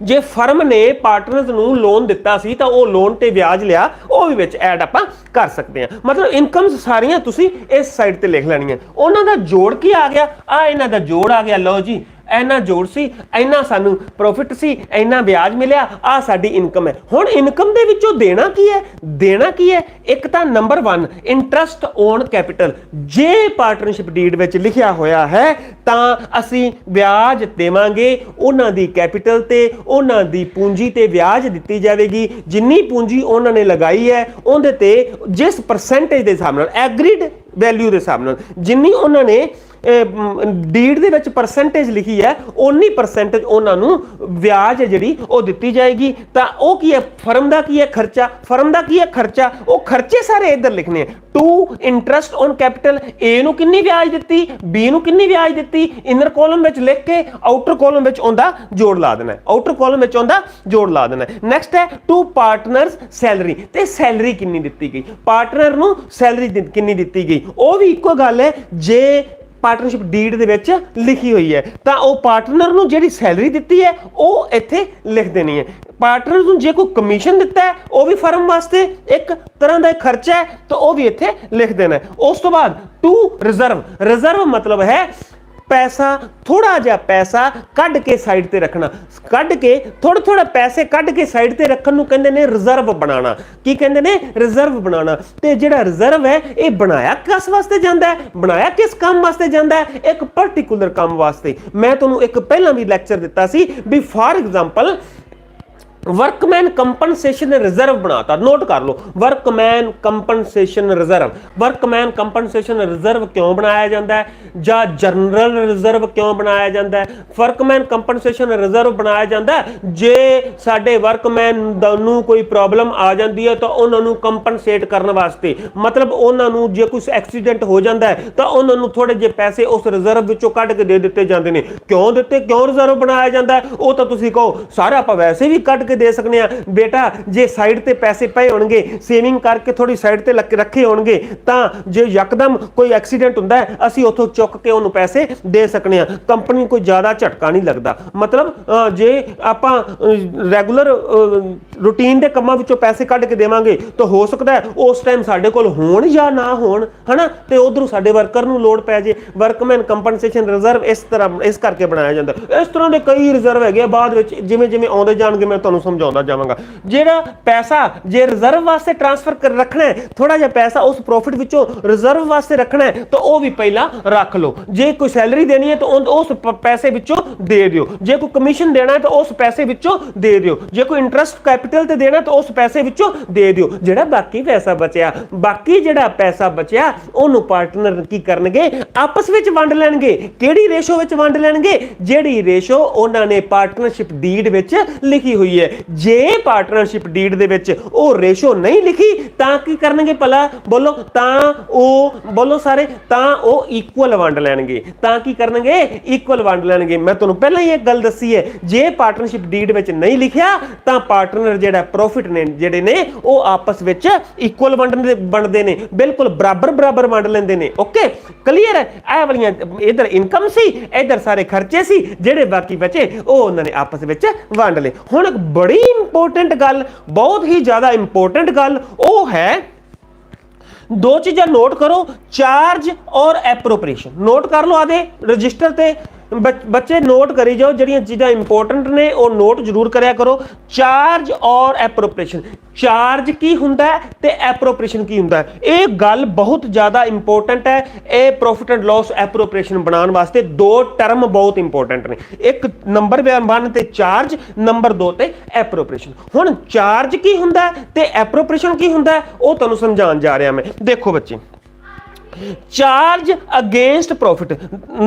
ਜੇ ਫਰਮ ਨੇ ਪਾਰਟਨਰਸ ਨੂੰ ਲੋਨ ਦਿੱਤਾ ਸੀ ਤਾਂ ਉਹ ਲੋਨ ਤੇ ਵਿਆਜ ਲਿਆ, ਉਹ ਵੀ ਵਿੱਚ ਐਡ ਆਪਾਂ ਕਰ ਸਕਦੇ ਹਾਂ। ਮਤਲਬ ਇਨਕਮਸ ਸਾਰੀਆਂ ਤੁਸੀਂ ਇਸ ਸਾਈਡ ਤੇ ਲਿਖ ਲੈਣੀਆਂ। ਉਹਨਾਂ ਦਾ ਜੋੜ ਕੀ ਆ ਗਿਆ? ਆ ਇਹਨਾਂ ਦਾ ਜੋੜ ਆ ਗਿਆ। ਲਓ ਜੀ, ਇੰਨਾ ਜੋੜ ਸੀ, ਇੰਨਾ ਸਾਨੂੰ ਪ੍ਰੋਫਿਟ ਸੀ, ਇੰਨਾ ਵਿਆਜ ਮਿਲਿਆ, ਆ ਸਾਡੀ ਇਨਕਮ ਹੈ। ਹੁਣ ਇਨਕਮ ਦੇ ਵਿੱਚੋਂ ਦੇਣਾ ਕੀ ਹੈ? ਦੇਣਾ ਕੀ ਹੈ? ਇੱਕ ਤਾਂ ਨੰਬਰ 1 ਇੰਟਰਸਟ ਔਨ ਕੈਪੀਟਲ। ਜੇ ਪਾਰਟਨਰਸ਼ਿਪ ਡੀਡ ਵਿੱਚ ਲਿਖਿਆ ਹੋਇਆ ਹੈ ਤਾਂ ਅਸੀਂ ਵਿਆਜ ਦੇਵਾਂਗੇ ਉਹਨਾਂ ਦੀ ਕੈਪੀਟਲ ਤੇ, ਉਹਨਾਂ ਦੀ ਪੂੰਜੀ ਤੇ ਵਿਆਜ ਦਿੱਤੀ ਜਾਵੇਗੀ। ਜਿੰਨੀ ਪੂੰਜੀ ਉਹਨਾਂ ਨੇ ਲਗਾਈ ਹੈ ਉਹਦੇ ਤੇ ਜਿਸ ਪਰਸੈਂਟੇਜ ਦੇ ਹਿਸਾਬ ਨਾਲ, ਐਗਰੀਡ ਵੈਲਿਊ ਦੇ ਹਿਸਾਬ ਨਾਲ, ਜਿੰਨੀ ਉਹਨਾਂ ਨੇ ਡੀਡ ਦੇ ਵਿੱਚ ਪਰਸੈਂਟੇਜ ਲਿਖੀ ਹੈ ਉਨੀ ਪਰਸੈਂਟੇਜ ਉਹਨਾਂ ਨੂੰ ਵਿਆਜ ਹੈ ਜਿਹੜੀ ਉਹ ਦਿੱਤੀ ਜਾਏਗੀ। ਤਾਂ ਉਹ ਕੀ ਹੈ, ਫਰਮ ਦਾ ਕੀ ਹੈ ਖਰਚਾ, ਫਰਮ ਦਾ ਕੀ ਹੈ ਖਰਚਾ, ਉਹ ਖਰਚੇ ਸਾਰੇ ਇੱਧਰ ਲਿਖਣੇ ਆ। ਟੂ ਇੰਟਰਸਟ ਔਨ ਕੈਪੀਟਲ, ਏ ਨੂੰ ਕਿੰਨੀ ਵਿਆਜ ਦਿੱਤੀ, ਬੀ ਨੂੰ ਕਿੰਨੀ ਵਿਆਜ ਦਿੱਤੀ, ਇਨਰ ਕਾਲਮ ਵਿੱਚ ਲਿਖ ਕੇ ਆਊਟਰ ਕਾਲਮ ਵਿੱਚ ਉਹਦਾ ਜੋੜ ਲਾ ਦੇਣਾ, ਆਊਟਰ ਕਾਲਮ ਵਿੱਚ ਉਹਦਾ ਜੋੜ ਲਾ ਦੇਣਾ। ਨੈਕਸਟ ਹੈ ਟੂ ਪਾਰਟਨਰਸ ਸੈਲਰੀ, ਤੇ ਸੈਲਰੀ ਕਿੰਨੀ ਦਿੱਤੀ ਗਈ, ਪਾਰਟਨਰ ਨੂੰ ਸੈਲਰੀ ਕਿੰਨੀ ਦਿੱਤੀ ਗਈ, ਉਹ ਵੀ ਇੱਕੋ ਗੱਲ ਹੈ। ਜੇ ਪਾਰਟਨਰਸ਼ਿਪ ਡੀਡ ਦੇ ਵਿੱਚ ਲਿਖੀ ਹੋਈ ਹੈ ਤਾਂ ਉਹ ਪਾਰਟਨਰ ਨੂੰ ਜਿਹੜੀ ਸੈਲਰੀ ਦਿੱਤੀ ਹੈ ਉਹ ਇੱਥੇ ਲਿਖ ਦੇਣੀ ਹੈ। ਪਾਰਟਨਰ ਨੂੰ ਜੇ ਕੋਈ ਕਮਿਸ਼ਨ ਦਿੱਤਾ ਹੈ ਉਹ ਵੀ ਫਰਮ ਵਾਸਤੇ ਇੱਕ ਤਰ੍ਹਾਂ ਦਾ ਖਰਚਾ ਹੈ ਤਾਂ ਉਹ ਵੀ ਇੱਥੇ ਲਿਖ ਦੇਣਾ ਹੈ। ਉਸ ਤੋਂ ਬਾਅਦ ਟੂ ਰਿਜ਼ਰਵ, ਰਿਜ਼ਰਵ ਮਤਲਬ ਹੈ ਪੈਸਾ, ਥੋੜਾ ਜਿਹਾ ਪੈਸਾ ਕੱਢ ਕੇ ਸਾਈਡ ਤੇ ਰੱਖਣਾ, ਕੱਢ ਕੇ ਥੋੜਾ ਪੈਸੇ ਕੱਢ ਕੇ ਸਾਈਡ ਤੇ ਰੱਖਣ ਨੂੰ ਕਹਿੰਦੇ ਨੇ ਰਿਜ਼ਰਵ ਬਣਾਉਣਾ। ਕੀ ਕਹਿੰਦੇ ਨੇ, ਰਿਜ਼ਰਵ ਬਣਾਉਣਾ। ਤੇ ਜਿਹੜਾ ਰਿਜ਼ਰਵ ਹੈ ਇਹ ਬਣਾਇਆ ਕਿਸ ਵਾਸਤੇ ਜਾਂਦਾ ਹੈ, ਬਣਾਇਆ ਕਿਸ ਕੰਮ ਵਾਸਤੇ ਜਾਂਦਾ ਹੈ, ਇੱਕ ਪਾਰਟਿਕੂਲਰ ਕੰਮ ਵਾਸਤੇ। ਮੈਂ ਤੁਹਾਨੂੰ ਇੱਕ ਪਹਿਲਾਂ ਵੀ ਲੈਕਚਰ ਦਿੱਤਾ ਸੀ ਵੀ for example workman compensation reserve बनाता, नोट कर लो workman compensation reserve. Workman compensation reserve क्यों बनाया जाता है, या जनरल रिजर्व क्यों बनाया जाता है। वर्कमैन कंपनसेशन रिजर्व बनाया जाता है जे साडे वर्कमैन नूं कोई प्रॉब्लम आ जाती है तो उन्होंने कंपनसेट करने वास्ते, मतलब उन्होंने जे कुछ एक्सीडेंट हो जाता है तो उन्होंने थोड़े जे पैसे उस रिजर्व विचों कट के दे दिते जाते हैं। क्यों दिते, क्यों रिजर्व बनाया जाता है, वो तो तुसीं कहो सारा आपां वैसे भी कट दे सकने आ बेटा। जे साइड ते पैसे पे होणगे, सेविंग करके थोड़ी साइड ते रखे होणगे तां जे यकदम कोई एक्सीडेंट हुंदा है असीं उत्थों चुक के उन्होंने पैसे दे सकने आ, कंपनी कोई ज़्यादा झटका नहीं लगता। मतलब जे आपां रैगूलर रूटीन के कामां विचों पैसे कढ के देवांगे तो हो सकता है उस टाइम साडे कोल होण या ना होण, है ना, ते उधरों साडे वर्कर नूं लोड़ पै जे। वर्कमैन कंपनसेशन रिजर्व इस तरह इस करके बनाया जाता है। इस तरह के कई रिजर्व है बाद विच जिवें जिवें आउंदे जाणगे मैं तुहानूं समझाउंदा जावांगा। जिहड़ा पैसा जे रिजर्व वास्ते ट्रांसफर कर रखना है, थोड़ा जिहा पैसा उस प्रॉफिट विचों रिजर्व वास्ते रखना है तो वह भी पहला रख लो। जे कोई सैलरी देनी है तो उस पैसे विचों दे दिओ, जे कोई कमीशन देना है तो उस पैसे विचों दे दिओ, जे कोई इंटरस्ट कैपिटल ते देना तो उस पैसे विचों दे दिओ। जिहड़ा बाकी पैसा बचिया, बाकी जिहड़ा पैसा बचिया उहनूं पार्टनर की करनगे, आपस विच वंड लैणगे। किहड़ी रेशो विच वंड लैणगे, जिहड़ी रेशो उन्हां ने पार्टनरशिप डीड विच लिखी हुई है। जे partnership did they which oh ratio नहीं लिखी तां की करनगे भला, बोलो, तां ओह बोलो सारे, तां ओह इक्वल वंड लैणगे। तां की करनगे, इक्वल वंड लैणगे। मैं तुहानूं पहलां ही एक गल दस्सी है, जे पार्टनरशिप डीड विच नहीं लिखिया तां पार्टनर जिहड़ा प्रॉफिट ने जिहड़े ने ओह आपस विच इक्वल वंडदे ने, बिल्कुल बराबर बराबर वंड लैंदे ने। ओके क्लीयर है। ਇਹ ਵਾਲੀਆਂ इधर इनकम सी, इधर सारे खर्चे सी, ਜਿਹੜੇ बाकी बचे ਉਹ ਉਹਨਾਂ ਨੇ आपस ਵਿੱਚ ਵੰਡ ਲਏ। ਹੁਣ ਇੱਕ ਬੜੀ इंपॉर्टेंट गल, बहुत ही ज्यादा इंपॉर्टेंट गल ਉਹ है, दो चीज़ां नोट करो, चार्ज और एप्रोप्रिएशन। नोट कर लो आदे रजिस्टर ते, बच्चे नोट करी जाओ, जिहड़ियां चीज़ां इंपॉर्टेंट ने वो नोट जरूर करया करो। चार्ज और एप्रोप्रिएशन, चार्ज की हुंदा है ते एप्रोप्रिएशन की हुंदा है, ये गल बहुत ज़्यादा इंपॉर्टेंट है। ये प्रॉफिट एंड लॉस एप्रोप्रिएशन बनाने वास्ते दो टर्म बहुत इंपॉर्टेंट ने, एक नंबर 1 ते चार्ज, नंबर 2 ते एप्रोप्रिएशन। हुण चार्ज की हुंदा है ते एप्रोप्रिएशन की हुंदा है वो तुहानूं समझाउण जा रहा मैं। देखो बच्चे, चार्ज अगेंस्ट प्रॉफिट,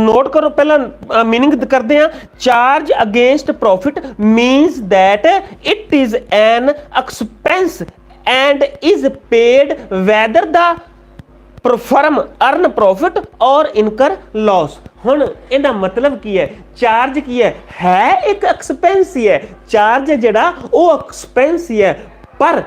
नोट करो पहला मीनिंग करते हैं। Charge against profit means that it is an expense and is paid whether the firm earn profit और इनकर लॉस। हुण इहदा मतलब की है, चार्ज की है एक एक्सपेंस ही है। चार्ज जिहड़ा वो एक्सपेंस ही है, पर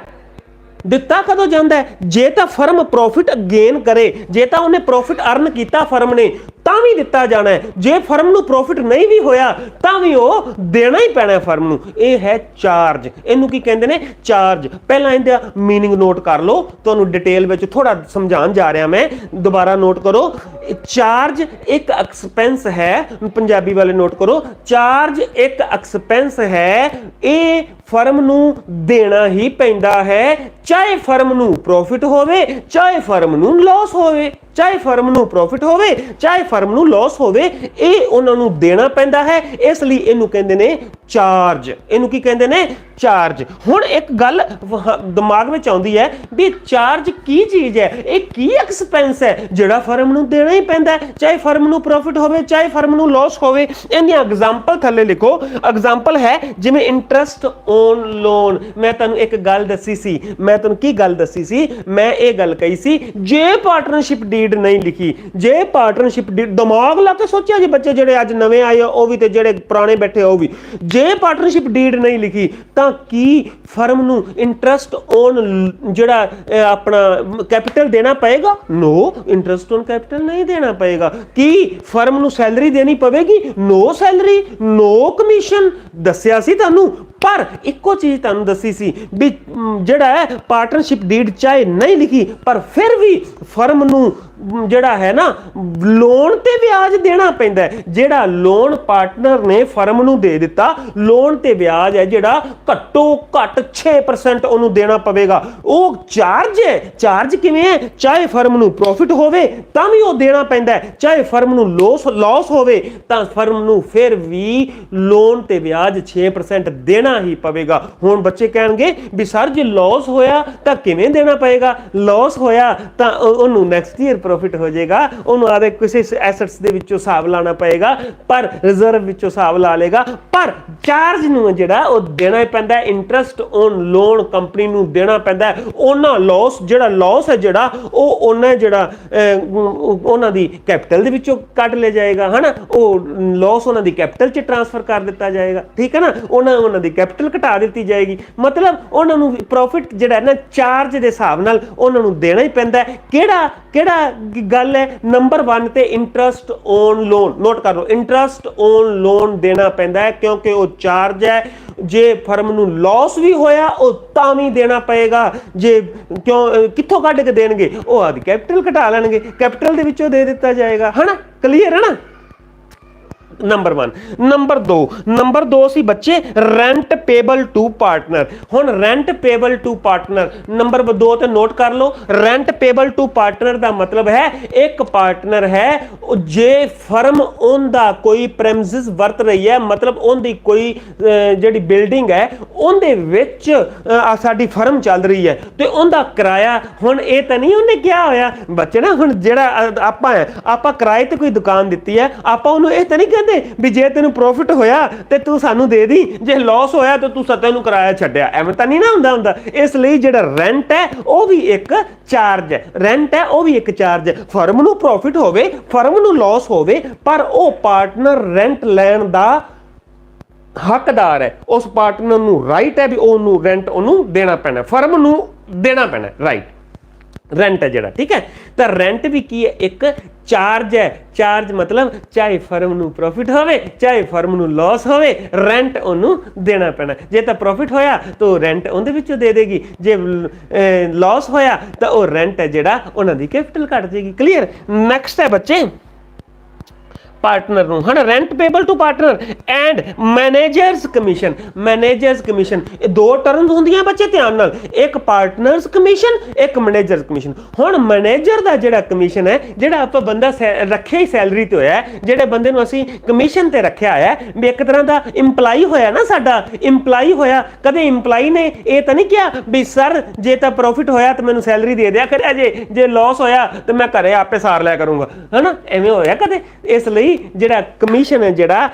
दिता कदों जाता है, जे तो फर्म प्रॉफिट गेन करे, जे तो उन्हें प्रॉफिट अर्न किया फर्म ने तां भी दिता जाना है, जे फर्म नूं प्रॉफिट नहीं भी होया तां भी वो देना ही पैना है फर्म नूं। ये है चार्ज, इनू की कहंदे ने चार्ज। पहला इहदा मीनिंग नोट कर लो, तुहानूं डिटेल विच थोड़ा समझाउण जा रहा मैं, दोबारा नोट करो। चार्ज एक एक्सपेंस है, पंजाबी वाले नोट करो, चार्ज एक एक्सपेंस है, ये फर्म नूं देना ही पैंदा है, चाहे फर्म नूं प्रॉफिट होवे चाहे फर्म नूं लॉस होवे, चाहे फर्म नूं प्रॉफिट होवे चाहे फर्म नूं लॉस होवे, ये उन्हां नूं देना पैंदा है। इसलिए इनू कहंदे ने चार्ज, इनू की कहंदे ने ਚਾਰਜ। ਹੁਣ ਇੱਕ ਗੱਲ ਦਿਮਾਗ ਵਿੱਚ ਆਉਂਦੀ ਹੈ ਵੀ ਚਾਰਜ ਕੀ ਚੀਜ਼ ਹੈ, ਇਹ ਕੀ ਐਕਸਪੈਂਸ ਹੈ ਜਿਹੜਾ ਫਰਮ ਨੂੰ ਦੇਣਾ ਹੀ ਪੈਂਦਾ, ਚਾਹੇ ਫਰਮ ਨੂੰ ਪ੍ਰੋਫਿਟ ਹੋਵੇ ਚਾਹੇ ਫਰਮ ਨੂੰ ਲਾਸ ਹੋਵੇ। ਇਹਦੀਆਂ ਐਗਜ਼ਾਮਪਲ ਥੱਲੇ ਲਿਖੋ। ਐਗਜ਼ਾਮਪਲ ਹੈ ਜਿਵੇਂ ਇੰਟਰਸਟ ਔਨ ਲੋਨ। ਮੈਂ ਤੁਹਾਨੂੰ ਇੱਕ ਗੱਲ ਦੱਸੀ ਸੀ, ਮੈਂ ਤੁਹਾਨੂੰ ਕੀ ਗੱਲ ਦੱਸੀ ਸੀ, ਮੈਂ ਇਹ ਗੱਲ ਕਹੀ ਸੀ ਜੇ ਪਾਰਟਨਰਸ਼ਿਪ ਡੀਡ ਨਹੀਂ ਲਿਖੀ, ਜੇ ਪਾਰਟਨਰਸ਼ਿਪ ਡੀਡ, ਦਿਮਾਗ ਲਾ ਕੇ ਸੋਚਿਆ ਜੀ ਬੱਚੇ ਜਿਹੜੇ ਅੱਜ ਨਵੇਂ ਆਏ ਉਹ ਵੀ ਤੇ ਜਿਹੜੇ ਪੁਰਾਣੇ ਬੈਠੇ ਉਹ ਵੀ, ਜੇ ਪਾਰਟਨਰਸ਼ਿਪ ਡੀਡ ਨਹੀਂ ਲਿਖੀ ਤਾਂ ਕੀ ਫਰਮ ਨੂੰ ਇੰਟਰਸਟ ਔਨ ਜਿਹੜਾ ਆਪਣਾ ਕੈਪੀਟਲ ਦੇਣਾ ਪਏਗਾ? ਨੋ, ਇੰਟਰਸਟ ਔਨ ਕੈਪੀਟਲ ਨਹੀਂ ਦੇਣਾ ਪਏਗਾ। ਕੀ ਫਰਮ ਨੂੰ ਸੈਲਰੀ ਦੇਣੀ ਪਵੇਗੀ? ਨੋ ਸੈਲਰੀ, ਨੋ ਕਮਿਸ਼ਨ। ਦੱਸਿਆ ਸੀ ਤੁਹਾਨੂੰ। ਪਰ ਇੱਕੋ ਚੀਜ਼ ਤੁਹਾਨੂੰ ਦੱਸੀ ਸੀ ਵੀ ਜਿਹੜਾ ਹੈ ਪਾਰਟਨਰਸ਼ਿਪ ਡੀਡ ਚਾਹੇ ਨਹੀਂ ਲਿਖੀ ਪਰ ਫਿਰ ਵੀ ਫਰਮ ਨੂੰ ਜਿਹੜਾ ਹੈ ਨਾ ਲੋਨ ਤੇ ਵਿਆਜ ਦੇਣਾ ਪੈਂਦਾ ਹੈ। ਜਿਹੜਾ ਲੋਨ ਪਾਰਟਨਰ ਨੇ ਫਰਮ ਨੂੰ ਦੇ ਦਿੱਤਾ, ਲੋਨ ਤੇ ਵਿਆਜ ਹੈ ਜਿਹੜਾ ਘੱਟੋ ਘੱਟ 6% ਉਹਨੂੰ ਦੇਣਾ ਪਵੇਗਾ। ਉਹ ਚਾਰਜ ਹੈ। ਚਾਰਜ ਕਿਵੇਂ ਹੈ? ਚਾਹੇ ਫਰਮ ਨੂੰ ਪ੍ਰੋਫਿਟ ਹੋਵੇ ਤਾਂ ਵੀ ਉਹ ਦੇਣਾ ਪੈਂਦਾ ਹੈ, ਚਾਹੇ ਫਰਮ ਨੂੰ ਲਾਸ ਹੋਵੇ ਤਾਂ ਫਰਮ ਨੂੰ ਫਿਰ ਵੀ ਲੋਨ ਤੇ ਵਿਆਜ 6% ਦੇਣਾ ਹੀ ਪਵੇਗਾ। ਹੁਣ ਬੱਚੇ ਕਹਿਣਗੇ ਵੀ ਸਰ ਜੇ ਲਾਸ ਹੋਇਆ ਤਾਂ ਕਿਵੇਂ ਦੇਣਾ ਪਏਗਾ? ਲਾਸ ਹੋਇਆ ਤਾਂ ਉਹਨੂੰ ਨੈਕਸਟ ਈਅਰ ਪ੍ਰੋਫਿਟ ਹੋ ਜਾਏਗਾ, ਉਹਨੂੰ ਆਦੇ ਕਿਸੇ ਐਸੈਟਸ ਦੇ ਵਿੱਚੋਂ ਹਿਸਾਬ ਲਾਣਾ ਪਏਗਾ, ਪਰ ਰਿਜ਼ਰਵ ਵਿੱਚੋਂ ਹਿਸਾਬ ਲਾ ਲੇਗਾ। ਪਰ ਚਾਰਜ ਨੂੰ ਜਿਹੜਾ ਉਹ ਦੇਣਾ ਹੀ ਪੈਂਦਾ। ਇੰਟਰਸਟ ਔਨ ਲੋਨ ਕੰਪਨੀ ਨੂੰ ਦੇਣਾ ਪੈਂਦਾ। ਉਹਨਾਂ ਲਾਸ, ਜਿਹੜਾ ਲਾਸ ਹੈ ਜਿਹੜਾ ਉਹ ਉਹਨਾਂ ਜਿਹੜਾ ਉਹਨਾਂ ਦੀ ਕੈਪੀਟਲ ਦੇ ਵਿੱਚੋਂ ਕੱਢ ਲਿਆ ਜਾਏਗਾ, ਹਨਾ। ਉਹ ਲਾਸ ਉਹਨਾਂ ਦੀ ਕੈਪੀਟਲ 'ਚ ਟ੍ਰਾਂਸਫਰ ਕਰ ਦਿੱਤਾ ਜਾਏਗਾ, ਠੀਕ ਹੈ ਨਾ। ਉਹਨਾਂ ਦੀ ਕੈਪੀਟਲ ਘਟਾ ਦਿੱਤੀ ਜਾਏਗੀ। ਮਤਲਬ ਉਹਨਾਂ ਨੂੰ ਪ੍ਰੋਫਿਟ ਜਿਹੜਾ ਨਾ ਚਾਰਜ ਦੇ ਹਿਸਾਬ ਨਾਲ ਉਹਨਾਂ ਨੂੰ ਦੇਣਾ ਹੀ ਪੈਂਦਾ। ਕਿਹੜਾ ਗੱਲ ਹੈ? ਨੰਬਰ 1 ਤੇ ਇੰਟਰਸਟ ਔਨ ਲੋਨ। ਨੋਟ ਕਰ ਲਓ, ਇੰਟਰਸਟ ਔਨ ਲੋਨ ਦੇਣਾ ਪੈਂਦਾ ਹੈ ਕਿਉਂਕਿ ਉਹ ਚਾਰਜ ਹੈ। ਜੇ ਫਰਮ ਨੂੰ ਲਾਸ ਵੀ ਹੋਇਆ ਉਹ ਤਾਂ ਵੀ ਦੇਣਾ ਪਏਗਾ। ਜੇ ਕਿੱਥੋਂ ਕੱਢ ਕੇ ਦੇਣਗੇ? ਉਹ ਆਦੀ ਕੈਪੀਟਲ ਘਟਾ ਲੈਣਗੇ, ਕੈਪੀਟਲ ਦੇ ਵਿੱਚੋਂ ਦੇ ਦਿੱਤਾ ਜਾਏਗਾ, ਹਨਾ। ਕਲੀਅਰ ਹੈ ਨਾ? ਨੰਬਰ 1। ਨੰਬਰ 2 ਸੀ ਬੱਚੇ ਰੈਂਟ ਪੇਬਲ ਟੂ ਪਾਰਟਨਰ। ਹੁਣ rent payable to partner number 2 ਤੇ ਨੋਟ ਕਰ ਲਓ। ਰੈਂਟ ਪੇਬਲ ਟੂ ਪਾਰਟਨਰ ਦਾ ਮਤਲਬ ਹੈ ਇੱਕ ਪਾਰਟਨਰ ਹੈ, ਜੇ ਫਰਮ ਉਹਦਾ ਕੋਈ ਪ੍ਰੈਮਿਸਿਸ ਵਰਤ ਰਹੀ ਹੈ, ਮਤਲਬ ਉਹਦੀ ਕੋਈ ਜਿਹੜੀ ਬਿਲਡਿੰਗ ਹੈ ਉਹਦੇ ਵਿੱਚ ਸਾਡੀ ਫਰਮ ਚੱਲ ਰਹੀ ਹੈ ਤੇ ਉਹਦਾ ਕਿਰਾਇਆ, ਹੁਣ ਇਹ ਤਾਂ ਨਹੀਂ ਉਹਨੇ ਕਿਹਾ ਹੋਇਆ ਬੱਚੇ ਨਾ, ਹੁਣ ਜਿਹੜਾ ਆਪਾਂ ਕਿਰਾਏ ਤੇ ਕੋਈ ਦੁਕਾਨ ਦਿੱਤੀ ਹੈ, ਆਪਾਂ ਉਹਨੂੰ ਇਹ ਤਾਂ ਨਹੀਂ ਕਹਿੰਦੇ ਵੀ ਜੇ ਤੈਨੂੰ ਪ੍ਰੋਫਿਟ ਹੋਇਆ ਤੇ ਤੂੰ ਸਾਨੂੰ ਦੇ ਦੀ, ਜੇ ਲਾਸ ਹੋਇਆ ਤੇ ਤੂੰ ਤੈਨੂੰ ਕਿਰਾਇਆ ਛੱਡਿਆ, ਐਵੇਂ ਤਾਂ ਨਹੀਂ ਨਾ ਹੁੰਦਾ। ਇਸ ਲਈ ਜਿਹੜਾ ਰੈਂਟ ਹੈ ਉਹ ਵੀ ਇੱਕ ਚਾਰਜ ਹੈ। ਰੈਂਟ ਹੈ ਉਹ ਵੀ ਇੱਕ ਚਾਰਜ ਹੈ। ਫਰਮ ਨੂੰ ਪ੍ਰੋਫਿਟ ਹੋਵੇ, ਫਰਮ ਨੂੰ ਲਾਸ ਹੋਵੇ, ਪਰ ਉਹ ਪਾਰਟਨਰ ਰੈਂਟ ਲੈਣ ਦਾ ਹੱਕਦਾਰ ਹੈ। ਉਸ ਪਾਰਟਨਰ ਨੂੰ ਰਾਈਟ ਹੈ ਵੀ ਉਹਨੂੰ ਰੈਂਟ ਉਹਨੂੰ ਦੇਣਾ ਪੈਣਾ, ਫਰਮ ਨੂੰ ਦੇਣਾ ਪੈਣਾ, ਰਾਈਟ। ਰੈਂਟ ਹੈ ਜਿਹੜਾ, ਠੀਕ ਹੈ। ਤਾਂ ਰੈਂਟ ਵੀ ਕੀ ਹੈ? ਇੱਕ ਚਾਰਜ ਹੈ। ਚਾਰਜ ਮਤਲਬ ਚਾਹੇ ਫਰਮ ਨੂੰ ਪ੍ਰੋਫਿਟ ਹੋਵੇ ਚਾਹੇ ਫਰਮ ਨੂੰ ਲਾਸ ਹੋਵੇ, ਰੈਂਟ ਉਹਨੂੰ ਦੇਣਾ ਪੈਣਾ। ਜੇ ਤਾਂ ਪ੍ਰੋਫਿਟ ਹੋਇਆ ਤਾਂ ਰੈਂਟ ਉਹਦੇ ਵਿੱਚੋਂ ਦੇ ਦੇਗੀ, ਜੇ ਲਾਸ ਹੋਇਆ ਤਾਂ ਉਹ ਰੈਂਟ ਹੈ ਜਿਹੜਾ ਉਹਨਾਂ ਦੀ ਕੈਪੀਟਲ ਘਟ ਜਾਏਗੀ। ਕਲੀਅਰ? ਨੈਕਸਟ ਹੈ ਬੱਚੇ ਪਾर्टनर ਨੂੰ, ਹਨਾ। Rent payable to partner and managers commission. Managers commission, ਇਹ ਦੋ ਟਰਮਸ ਹੁੰਦੀਆਂ ਬੱਚੇ, ਧਿਆਨ ਨਾਲ। ਇੱਕ ਪਾर्टनर्स ਕਮਿਸ਼ਨ, ਇੱਕ ਮੈਨੇਜਰਸ ਕਮਿਸ਼ਨ। ਹੁਣ ਮੈਨੇਜਰ ਦਾ ਜਿਹੜਾ ਕਮਿਸ਼ਨ ਹੈ, ਜਿਹੜਾ ਆਪਾਂ ਬੰਦਾ ਰੱਖਿਆ ਹੀ ਸੈਲਰੀ ਤੇ ਹੋਇਆ, ਜਿਹੜੇ ਬੰਦੇ ਨੂੰ ਅਸੀਂ ਕਮਿਸ਼ਨ ਤੇ ਰੱਖਿਆ ਹੋਇਆ, ਵੀ ਇੱਕ ਤਰ੍ਹਾਂ ਦਾ ਇੰਪਲਾਈ ਹੋਇਆ ਨਾ, ਸਾਡਾ ਇੰਪਲਾਈ ਹੋਇਆ। ਕਦੇ ਇੰਪਲਾਈ ਨੇ ਇਹ ਤਾਂ ਨਹੀਂ ਕਿਹਾ ਵੀ ਸਰ ਜੇ ਤਾਂ ਪ੍ਰੋਫਿਟ ਹੋਇਆ ਤਾਂ ਮੈਨੂੰ ਸੈਲਰੀ ਦੇ ਦਿਆ ਕਰਿਆ, ਜੇ ਲਾਸ ਹੋਇਆ ਤਾਂ ਮੈਂ ਘਰੇ ਆਪੇ ਸਾਰ ਲਿਆ ਕਰੂੰਗਾ, ਹਨਾ। ਐਵੇਂ ਹੋਇਆ ਕਦੇ? ਇਸ ਲਈ ਜਿਹੜਾ ਕਮਿਸ਼ਨ ਹੈ ਜਿਹੜਾ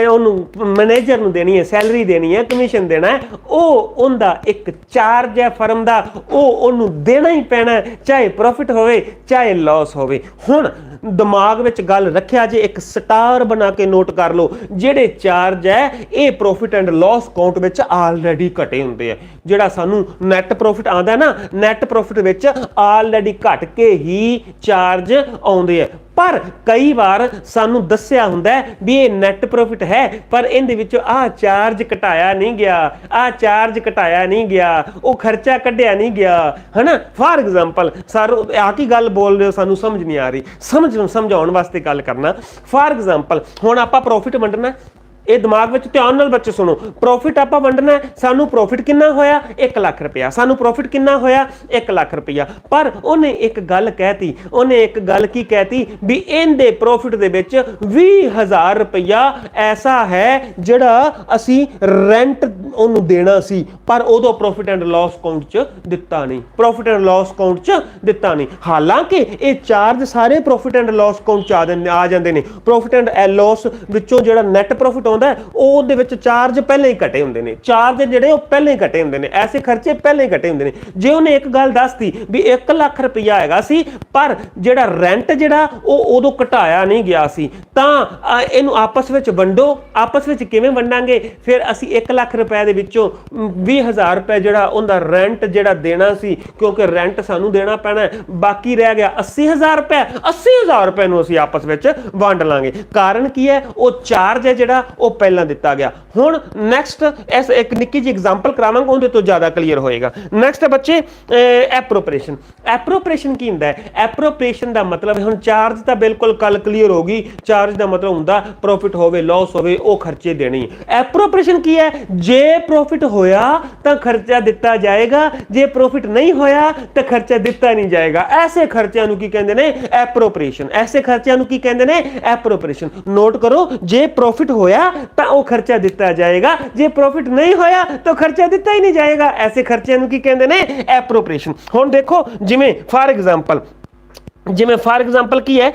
ਉਹਨੂੰ ਮੈਨੇਜਰ ਨੂੰ ਦੇਣੀ ਹੈ, ਸੈਲਰੀ ਦੇਣੀ ਹੈ, ਕਮਿਸ਼ਨ ਦੇਣਾ ਹੈ, ਉਹ ਉਹਦਾ ਇੱਕ ਚਾਰਜ ਹੈ ਫਰਮ ਦਾ, ਉਹ ਉਹਨੂੰ ਦੇਣਾ ਹੀ ਪੈਣਾ, ਚਾਹੇ ਪ੍ਰੋਫਿਟ ਹੋਵੇ ਚਾਹੇ ਲਾਸ ਹੋਵੇ। ਹੁਣ ਦਿਮਾਗ ਵਿੱਚ ਗੱਲ ਰੱਖਿਆ ਜੇ, ਇੱਕ ਸਟਾਰ ਬਣਾ ਕੇ ਨੋਟ ਕਰ ਲਓ, ਜਿਹੜੇ ਚਾਰਜ ਹੈ ਇਹ ਪ੍ਰੋਫਿਟ ਐਂਡ ਲਾਸ ਅਕਾਊਂਟ ਵਿੱਚ ਆਲਰੇਡੀ ਘਟੇ ਹੁੰਦੇ ਆ। ਜਿਹੜਾ ਸਾਨੂੰ ਨੈਟ ਪ੍ਰੋਫਿਟ ਆਉਂਦਾ ਨਾ, ਨੈਟ ਪ੍ਰੋਫਿਟ ਵਿੱਚ ਆਲਰੇਡੀ ਘਟ ਕੇ ਹੀ ਚਾਰਜ ਆਉਂਦੇ ਆ। ਪਰ ਕਈ ਵਾਰ ਸਾਨੂੰ ਦੱਸਿਆ ਹੁੰਦਾ ਵੀ ਇਹ ਨੈਟ ਪ੍ਰੋਫਿਟ ਹੈ, ਪਰ ਇਹਦੇ ਵਿੱਚੋਂ ਆਹ ਚਾਰਜ ਘਟਾਇਆ ਨਹੀਂ ਗਿਆ, ਆਹ ਚਾਰਜ ਘਟਾਇਆ ਨਹੀਂ ਗਿਆ, ਉਹ ਖਰਚਾ ਕੱਢਿਆ ਨਹੀਂ ਗਿਆ, ਹਨਾ। ਫਾਰ ਐਗਜ਼ਾਮਪਲ ਸਰ ਆ ਕੀ ਗੱਲ ਬੋਲ ਰਹੇ ਹੋ, ਸਾਨੂੰ ਸਮਝ ਨਹੀਂ ਆ ਰਹੀ, ਸਮਝਾਉਣ ਵਾਸਤੇ ਗੱਲ ਕਰਨਾ। ਫਾਰ ਐਗਜ਼ਾਮਪਲ ਹੁਣ ਆਪਾਂ ਪ੍ਰੋਫਿਟ ਵੰਡਣਾ, ਇਹ ਦਿਮਾਗ ਵਿੱਚ ਧਿਆਨ ਨਾਲ ਬੱਚੇ ਸੁਣੋ। ਪ੍ਰੋਫਿਟ ਆਪਾਂ ਵੰਡਣਾ ਹੈ, ਸਾਨੂੰ ਪ੍ਰੋਫਿਟ ਕਿੰਨਾ ਹੋਇਆ 1 ਲੱਖ ਰੁਪਇਆ, ਸਾਨੂੰ ਪ੍ਰੋਫਿਟ ਕਿੰਨਾ ਹੋਇਆ 1 ਲੱਖ ਰੁਪਇਆ। ਪਰ ਉਹਨੇ ਇੱਕ ਗੱਲ ਕਹਿਤੀ, ਉਹਨੇ ਇੱਕ ਗੱਲ ਕੀ ਕਹਿਤੀ ਵੀ ਇਹਦੇ ਪ੍ਰੋਫਿਟ ਦੇ ਵਿੱਚ 20,000 ਰੁਪਇਆ ਐਸਾ ਹੈ ਜਿਹੜਾ ਅਸੀਂ ਰੈਂਟ ਉਹਨੂੰ ਦੇਣਾ ਸੀ, ਪਰ ਉਦੋਂ ਪ੍ਰੋਫਿਟ ਐਂਡ ਲਾਸ ਅਕਾਊਂਟ 'ਚ ਦਿੱਤਾ ਨਹੀਂ, ਪ੍ਰੋਫਿਟ ਐਂਡ ਲਾਸ ਅਕਾਊਂਟ 'ਚ ਦਿੱਤਾ ਨਹੀਂ। ਹਾਲਾਂਕਿ ਇਹ ਚਾਰਜ ਸਾਰੇ ਪ੍ਰੋਫਿਟ ਐਂਡ ਲਾਸ ਅਕਾਊਂਟ 'ਚ ਆ ਜਾਂਦੇ ਨੇ। ਪ੍ਰੋਫਿਟ ਐਂਡ ਲਾਸ ਵਿੱਚੋਂ ਜਿਹੜਾ ਨੈਟ ਪ੍ਰੋਫਿਟ ਆਉਂਦਾ ਉਹ ਉਹਦੇ ਵਿੱਚ ਚਾਰਜ ਪਹਿਲਾਂ ਹੀ ਕੱਟੇ ਹੁੰਦੇ ਨੇ, ਚਾਰਜ ਜਿਹੜੇ ਉਹ ਪਹਿਲਾਂ ਹੀ ਕੱਟੇ ਹੁੰਦੇ ਨੇ, ਐਸੇ ਖਰਚੇ ਪਹਿਲਾਂ ਹੀ ਕੱਟੇ ਹੁੰਦੇ ਨੇ। ਜੇ ਉਹਨੇ ਇੱਕ ਗੱਲ ਦੱਸਤੀ ਵੀ 1 ਲੱਖ ਰੁਪਇਆ ਹੈਗਾ ਸੀ ਪਰ ਜਿਹੜਾ ਰੈਂਟ ਜਿਹੜਾ ਉਹ ਉਦੋਂ ਘਟਾਇਆ ਨਹੀਂ ਗਿਆ ਸੀ, ਤਾਂ ਇਹਨੂੰ ਆਪਸ ਵਿੱਚ ਵੰਡੋ। ਆਪਸ ਵਿੱਚ ਕਿਵੇਂ ਵੰਡਾਂਗੇ? ਫਿਰ ਅਸੀਂ 1 ਲੱਖ ਰੁਪਏ ਦੇ ਵਿੱਚੋਂ 20,000 ਰੁਪਏ ਜਿਹੜਾ ਉਹਦਾ ਰੈਂਟ ਜਿਹੜਾ ਦੇਣਾ ਸੀ, ਕਿਉਂਕਿ ਰੈਂਟ ਸਾਨੂੰ ਦੇਣਾ ਪੈਣਾ, ਬਾਕੀ ਰਹਿ ਗਿਆ 80,000 ਰੁਪਏ। 80,000 ਰੁਪਏ ਨੂੰ ਅਸੀਂ ਆਪਸ ਵਿੱਚ ਵੰਡ ਲਾਂਗੇ। ਕਾਰਨ ਕੀ ਹੈ? ਉਹ ਚਾਰਜ ਹੈ ਜਿਹੜਾ ਉਹ ਪਹਿਲਾਂ ਦਿੱਤਾ ਗਿਆ। ਹੁਣ ਨੈਕਸਟ ਇਸ ਇੱਕ ਨਿੱਕੀ ਜਿਹੀ ਐਗਜ਼ਾਮਪਲ ਕਰਾਵਾਂਗਾ, ਉਹਦੇ ਤੋਂ ਜ਼ਿਆਦਾ ਕਲੀਅਰ ਹੋਏਗਾ। ਨੈਕਸਟ ਹੈ ਬੱਚੇ ਐਪਰੋਪ੍ਰੀਏਸ਼ਨ। ਐਪਰੋਪ੍ਰੀਏਸ਼ਨ ਕੀ ਹੁੰਦਾ ਹੈ? ਐਪਰੋਪ੍ਰੀਏਸ਼ਨ ਦਾ ਮਤਲਬ ਹੁਣ ਚਾਰਜ ਤਾਂ ਬਿਲਕੁਲ ਕੱਲ ਕਲੀਅਰ ਹੋ ਗਈ, ਚਾਰਜ ਦਾ ਮਤਲਬ ਹੁੰਦਾ ਪ੍ਰੋਫਿਟ ਹੋਵੇ ਲਾਸ ਹੋਵੇ ਉਹ ਖਰਚੇ ਦੇਣੀ। ਐਪਰੋਪ੍ਰੀਏਸ਼ਨ ਕੀ ਹੈ? ਜੇ ਪ੍ਰੋਫਿਟ ਹੋਇਆ ਤਾਂ ਖਰਚਾ ਦਿੱਤਾ ਜਾਏਗਾ, ਜੇ ਪ੍ਰੋਫਿਟ ਨਹੀਂ ਹੋਇਆ ਤਾਂ ਖਰਚਾ ਦਿੱਤਾ ਨਹੀਂ ਜਾਏਗਾ। ਐਸੇ ਖਰਚਿਆਂ ਨੂੰ ਕੀ ਕਹਿੰਦੇ ਨੇ? ਐਪਰੋਪ੍ਰੀਏਸ਼ਨ। ਐਸੇ ਖਰਚਿਆਂ ਨੂੰ ਕੀ ਕਹਿੰਦੇ ਨੇ? ਐਪਰੋਪ੍ਰੀਏਸ਼ਨ। ਨੋਟ ਕਰੋ, ਜੇ ਪ੍ਰੋਫਿਟ ਹੋਇਆ ਤਾਂ ਉਹ ਖਰਚਾ ਦਿੱਤਾ ਜਾਏਗਾ, ਜੇ ਪ੍ਰੋਫਿਟ ਨਹੀਂ ਹੋਇਆ ਤਾਂ ਖਰਚਾ ਦਿੱਤਾ ਹੀ ਨਹੀਂ ਜਾਏਗਾ। ਐਸੇ ਖਰਚਿਆਂ ਨੂੰ ਕੀ ਕਹਿੰਦੇ ਨੇ? ਐਪਰੋਪ੍ਰੀਏਸ਼ਨ। ਹੁਣ ਦੇਖੋ, ਜਿਵੇਂ ਫਾਰ ਐਗਜ਼ਾਮਪਲ ਕੀ ਹੈ?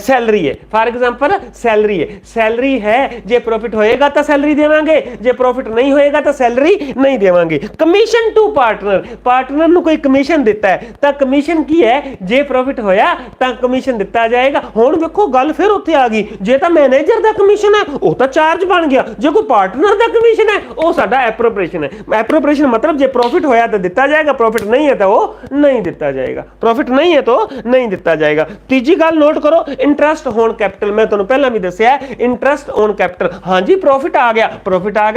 ਸੈਲਰੀ ਹੈ। ਫਾਰ ਐਗਜ਼ਾਮਪਲ ਸੈਲਰੀ ਹੈ। ਸੈਲਰੀ ਹੈ, ਜੇ ਪ੍ਰੋਫਿਟ ਹੋਏਗਾ ਤਾਂ ਸੈਲਰੀ ਦੇਵਾਂਗੇ, ਜੇ ਪ੍ਰੋਫਿਟ ਨਹੀਂ ਹੋਏਗਾ ਤਾਂ ਸੈਲਰੀ ਨਹੀਂ ਦੇਵਾਂਗੇ। Commission to partner. ਪਾਰਟਨਰ ਨੂੰ ਕੋਈ ਕਮਿਸ਼ਨ ਦਿੱਤਾ ਹੈ ਤਾਂ ਕਮਿਸ਼ਨ ਕੀ ਹੈ? ਜੇ ਪ੍ਰੋਫਿਟ ਹੋਇਆ ਤਾਂ ਕਮਿਸ਼ਨ ਦਿੱਤਾ ਜਾਏਗਾ। ਹੁਣ ਵੇਖੋ ਗੱਲ ਫਿਰ ਉੱਥੇ ਆ ਗਈ, ਜੇ ਤਾਂ ਮੈਨੇਜਰ ਦਾ ਕਮਿਸ਼ਨ ਹੈ ਉਹ ਤਾਂ ਚਾਰਜ ਬਣ ਗਿਆ, ਜੇ ਕੋਈ ਪਾਰਟਨਰ ਦਾ ਕਮਿਸ਼ਨ ਹੈ ਉਹ ਸਾਡਾ ਐਪਰੋਪ੍ਰੀਏਸ਼ਨ ਹੈ। ਐਪਰੋਪ੍ਰੀਏਸ਼ਨ ਮਤਲਬ ਜੇ ਪ੍ਰੋਫਿਟ ਹੋਇਆ ਤਾਂ ਦਿੱਤਾ ਜਾਏਗਾ, ਪ੍ਰੋਫਿਟ ਨਹੀਂ ਹੈ ਤਾਂ ਉਹ ਨਹੀਂ ਦਿੱਤਾ ਜਾਏਗਾ। ਪ੍ਰੋਫਿਟ ਨਹੀਂ ਹੈ ਤਾਂ ਨਹੀਂ ਦਿੱਤਾ ਜਾਏਗਾ। ਤੀਜੀ ਗੱਲ ਨੋਟ ਕਰੋ, ਇੰਟਰਸਟ ਔਨ ਕੈਪੀਟਲ। ਮੈਂ ਤੁਹਾਨੂੰ ਪਹਿਲਾਂ ਵੀ ਦੱਸਿਆ ਇੰਟਰਸਟ ਔਨ ਕੈਪੀਟਲ। ਹਾਂਜੀ ਪ੍ਰੋਫਿਟ ਆ ਗਿਆ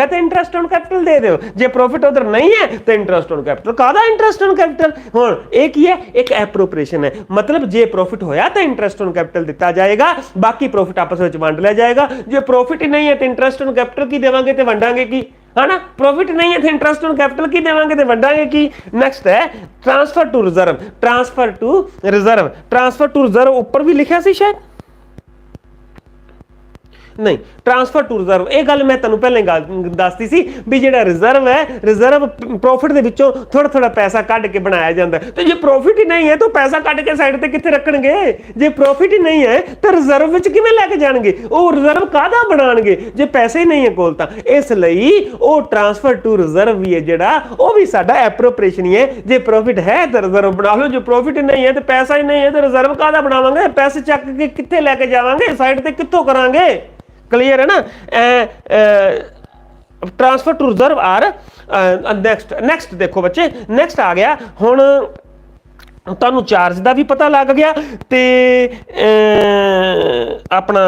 ਤੇ ਇੰਟਰਸਟ ਔਨ ਕੈਪੀਟਲ ਦੇ ਦਿਓ, ਜੇ ਪ੍ਰੋਫਿਟ ਉਧਰ ਨਹੀਂ ਹੈ ਤਾਂ ਇੰਟਰਸਟ ਔਨ ਕੈਪੀਟਲ। ਕਾਹਦਾ ਇੰਟਰਸਟ ਔਨ ਕੈਪੀਟਲ? ਹੁਣ ਇਹ ਕੀ ਹੈ? ਇੱਕ ਐਪਰੋਪ੍ਰੀਏਸ਼ਨ ਹੈ। ਮਤਲਬ ਜੇ ਪ੍ਰੋਫਿਟ ਹੋਇਆ ਤਾਂ ਇੰਟਰਸਟ ਔਨ ਕੈਪੀਟਲ ਦਿੱਤਾ ਜਾਏਗਾ, ਬਾਕੀ ਪ੍ਰੋਫਿਟ ਆਪਸ ਵਿੱਚ ਵੰਡ ਲਿਆ ਜਾਏਗਾ। ਜੇ ਪ੍ਰੋਫਿਟ ਹੀ ਨਹੀਂ ਹੈ ਤਾਂ ਇੰਟਰਸਟ ਔਨ ਕੈਪੀਟਲ ਕੀ ਦੇਵਾਂਗੇ ਤੇ ਵੰਡਾਂਗੇ ਕੀ? है ना? प्रॉफिट नहीं है तो इंटरेस्ट ऑन कैपिटल की देवांगे तो वंडांगे की। नेक्स्ट है transfer to reserve. Transfer to reserve, transfer to reserve ऊपर भी लिखा सी शायद नहीं, ट्रांसफर टू रिजर्व ਇਹ ਗੱਲ ਮੈਂ ਤੁਹਾਨੂੰ ਪਹਿਲਾਂ ਹੀ ਦੱਸਤੀ ਸੀ ਵੀ ਜਿਹੜਾ ਰਿਜ਼ਰਵ ਹੈ, ਰਿਜ਼ਰਵ ਪ੍ਰੋਫਿਟ ਦੇ ਵਿੱਚੋਂ ਥੋੜਾ ਥੋੜਾ ਪੈਸਾ ਕੱਢ ਕੇ ਬਣਾਇਆ ਜਾਂਦਾ ਤੇ ਜੇ ਪ੍ਰੋਫਿਟ ਹੀ ਨਹੀਂ ਹੈ ਤਾਂ ਪੈਸਾ ਕੱਢ ਕੇ ਸਾਈਡ ਤੇ ਕਿੱਥੇ ਰੱਖਣਗੇ? ਜੇ ਪ੍ਰੋਫਿਟ ਹੀ ਨਹੀਂ ਹੈ ਤਾਂ ਰਿਜ਼ਰਵ ਵਿੱਚ ਕਿਵੇਂ ਲੈ ਕੇ ਜਾਣਗੇ? ਉਹ ਰਿਜ਼ਰਵ ਕਾਹਦਾ ਬਣਾਉਣਗੇ ਜੇ ਪੈਸੇ ਹੀ ਨਹੀਂ ਹੈ ਕੋਲ? ਤਾਂ ਇਸ ਲਈ ਉਹ ਟ੍ਰਾਂਸਫਰ ਟੂ ਰਿਜ਼ਰਵ ਵੀ ਹੈ ਜਿਹੜਾ ਉਹ ਵੀ ਸਾਡਾ ਐਪਰੋਪ੍ਰੀਏਸ਼ਨ ਹੀ ਹੈ। ਜੇ ਪ੍ਰੋਫਿਟ ਹੈ ਤਾਂ ਰਿਜ਼ਰਵ ਬਣਾ ਲਓ, ਜੇ ਪ੍ਰੋਫਿਟ ਹੀ ਨਹੀਂ ਹੈ ਤੇ ਪੈਸਾ ਹੀ ਨਹੀਂ ਹੈ ਤਾਂ ਰਿਜ਼ਰਵ ਕਾਹਦਾ ਬਣਾਵਾਂਗੇ? ਪੈਸੇ ਚੱਕ ਕੇ ਕਿੱਥੇ ਲੈ ਕੇ ਜਾਵਾਂਗੇ? ਸਾਈਡ ਤੇ ਕਿੱਥੋਂ ਕਰਾਂਗੇ? क्लियर है ना? Transfer to reserve are next देखो बच्चे, नेक्स्ट आ गया हुण तुहानू चार्ज का भी पता लग गया ते अपना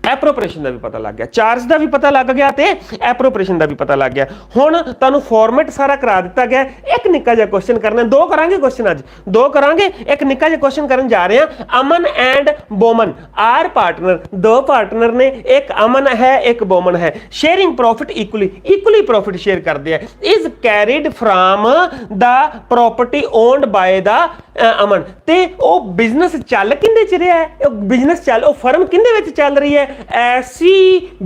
एप्रोप्रिएशन का भी पता लग गया, चार्ज का भी पता लग गया ते एप्रोप्रिएशन का भी पता लग गया। हुण तुहानू फॉर्मेट सारा करा दिता गया। एक निक्का जिहा क्वेश्चन करना, दो करांगे क्वेश्चन, अज दो करांगे। एक निक्का जिहा क्वेश्चन करन जा रहे हैं। Aman and Boman are partner, दो पार्टनर ने, एक अमन है एक बोमन है, sharing profit equally profit share करते हैं, is carried from the property owned by the Aman. ते ओ बिजनेस चल किंदे च रहा है? बिजनेस चल ओ फर्म किंदे विच चल रही है? ऐसी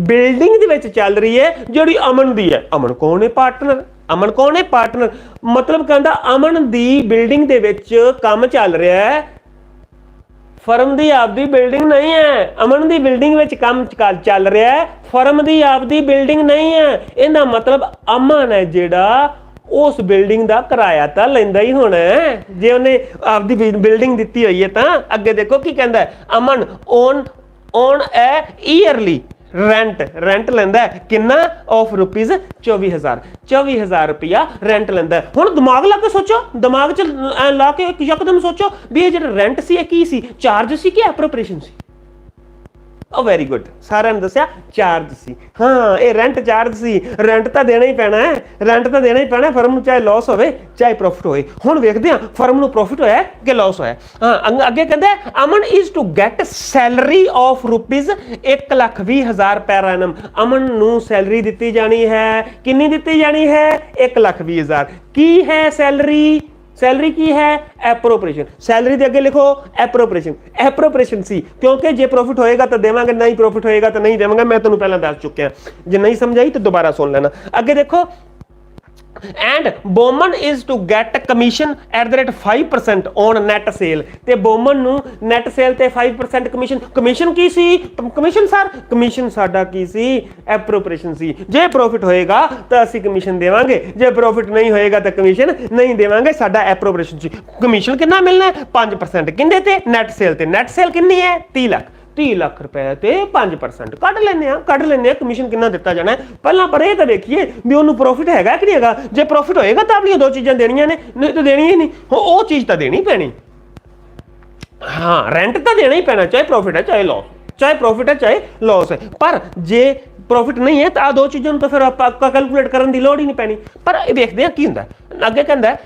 बिल्डिंग दे विच चल रही है जिहड़ी अमन दी है। अमन कौन है? पार्टनर। अमन कौन है? पार्टनर। मतलब कहंदा अमन दी बिल्डिंग दे विच काम चल रहा है, फर्म दी आपदी बिल्डिंग नहीं है। अमन दी बिल्डिंग विच काम चल रहा है, फर्म दी आपदी बिल्डिंग नहीं है। इहदा मतलब अमन है जिहड़ा उस बिल्डिंग का किराया तो लैंदा ही होना है, जे उन्हें आपदी बिल्डिंग दी हुई है। तो अगे देखो की कहता है, अमन ऑन ए ईयरली रेंट लेंदा है किन्ना ऑफ रुपीज 24,000 रुपया रेंट लेंदा है। हुण दिमाग ला के सोचो, दिमाग च ला के यकदम सोचो भी ये जो रेंट सी की सी? चार्ज सी कि एप्रोप्रिएशन सी? वेरी गुड, सारे ने दसिया चार्ज सी। हाँ ये रेंट चार्ज सी, रेंट तो देना ही पैना है, रेंट तो देना ही पैना फर्म चाहे लॉस हो चाहे प्रॉफिट होए। हुण वेखदे हां फर्म नूं प्रॉफिट होया कि लॉस होया। हाँ अगे कहंदा Aman is to get salary of rupees 1,20,000 per annum. अमन नूं सैलरी दित्ती जानी है, कितनी दित्ती जानी है? 1,20,000। की है सैलरी? सैलरी की है एप्रोप्रिएशन। सैलरी के अगे लिखो एप्रोप्रिएशन, एप्रोप्रिएशन सी, क्योंकि जे प्रॉफिट होएगा तो देवांगे, नहीं प्रॉफिट होएगा तो नहीं देवांगे। मैं तुहानूं पहला दस चुकिया, जे नहीं समझाई तो दोबारा सुन लेना। अगे देखो and Boman is to get commission at the rate 5% on net sale. ते बोमन नूं नेट सेल ते 5% कमीशन। कमीशन की सी? कमीशन सर, कमीशन साडा की सी? एप्रोप्रिएशन सी। जे प्रॉफिट होएगा तो असी कमीशन देवांगे, जे प्रॉफिट नहीं होएगा तो कमीशन नहीं देवांगे। साडा एप्रोप्रिएशन सी। कमीशन कितना मिलना है? 5%। किंदे ते? नेट सेल ते। नेट सेल कितनी है? 30 लाख। 30 लाख रुपए ते 5% कट लेने कमीशन कितना दिता जाना है पहला। पर यह तो देखिए भी उन्होंने प्रॉफिट हैगा कि नहीं हैगा। जे प्रॉफिट होएगा तो अपनी दो चीज़ां देनियां ने, नहीं तो देनी ही नहीं। वो चीज़ तो देनी पैनी। हाँ रेंट तो देना ही पैना, चाहे प्रॉफिट है चाहे लॉस, चाहे प्रॉफिट है चाहे लॉस है। पर जे प्रॉफिट नहीं है तो आ दो चीज़ों तो फिर आपका कैलकुलेट करने की लोड़ ही नहीं पैनी। पर देखते हैं की हुंदा अगे कहंदा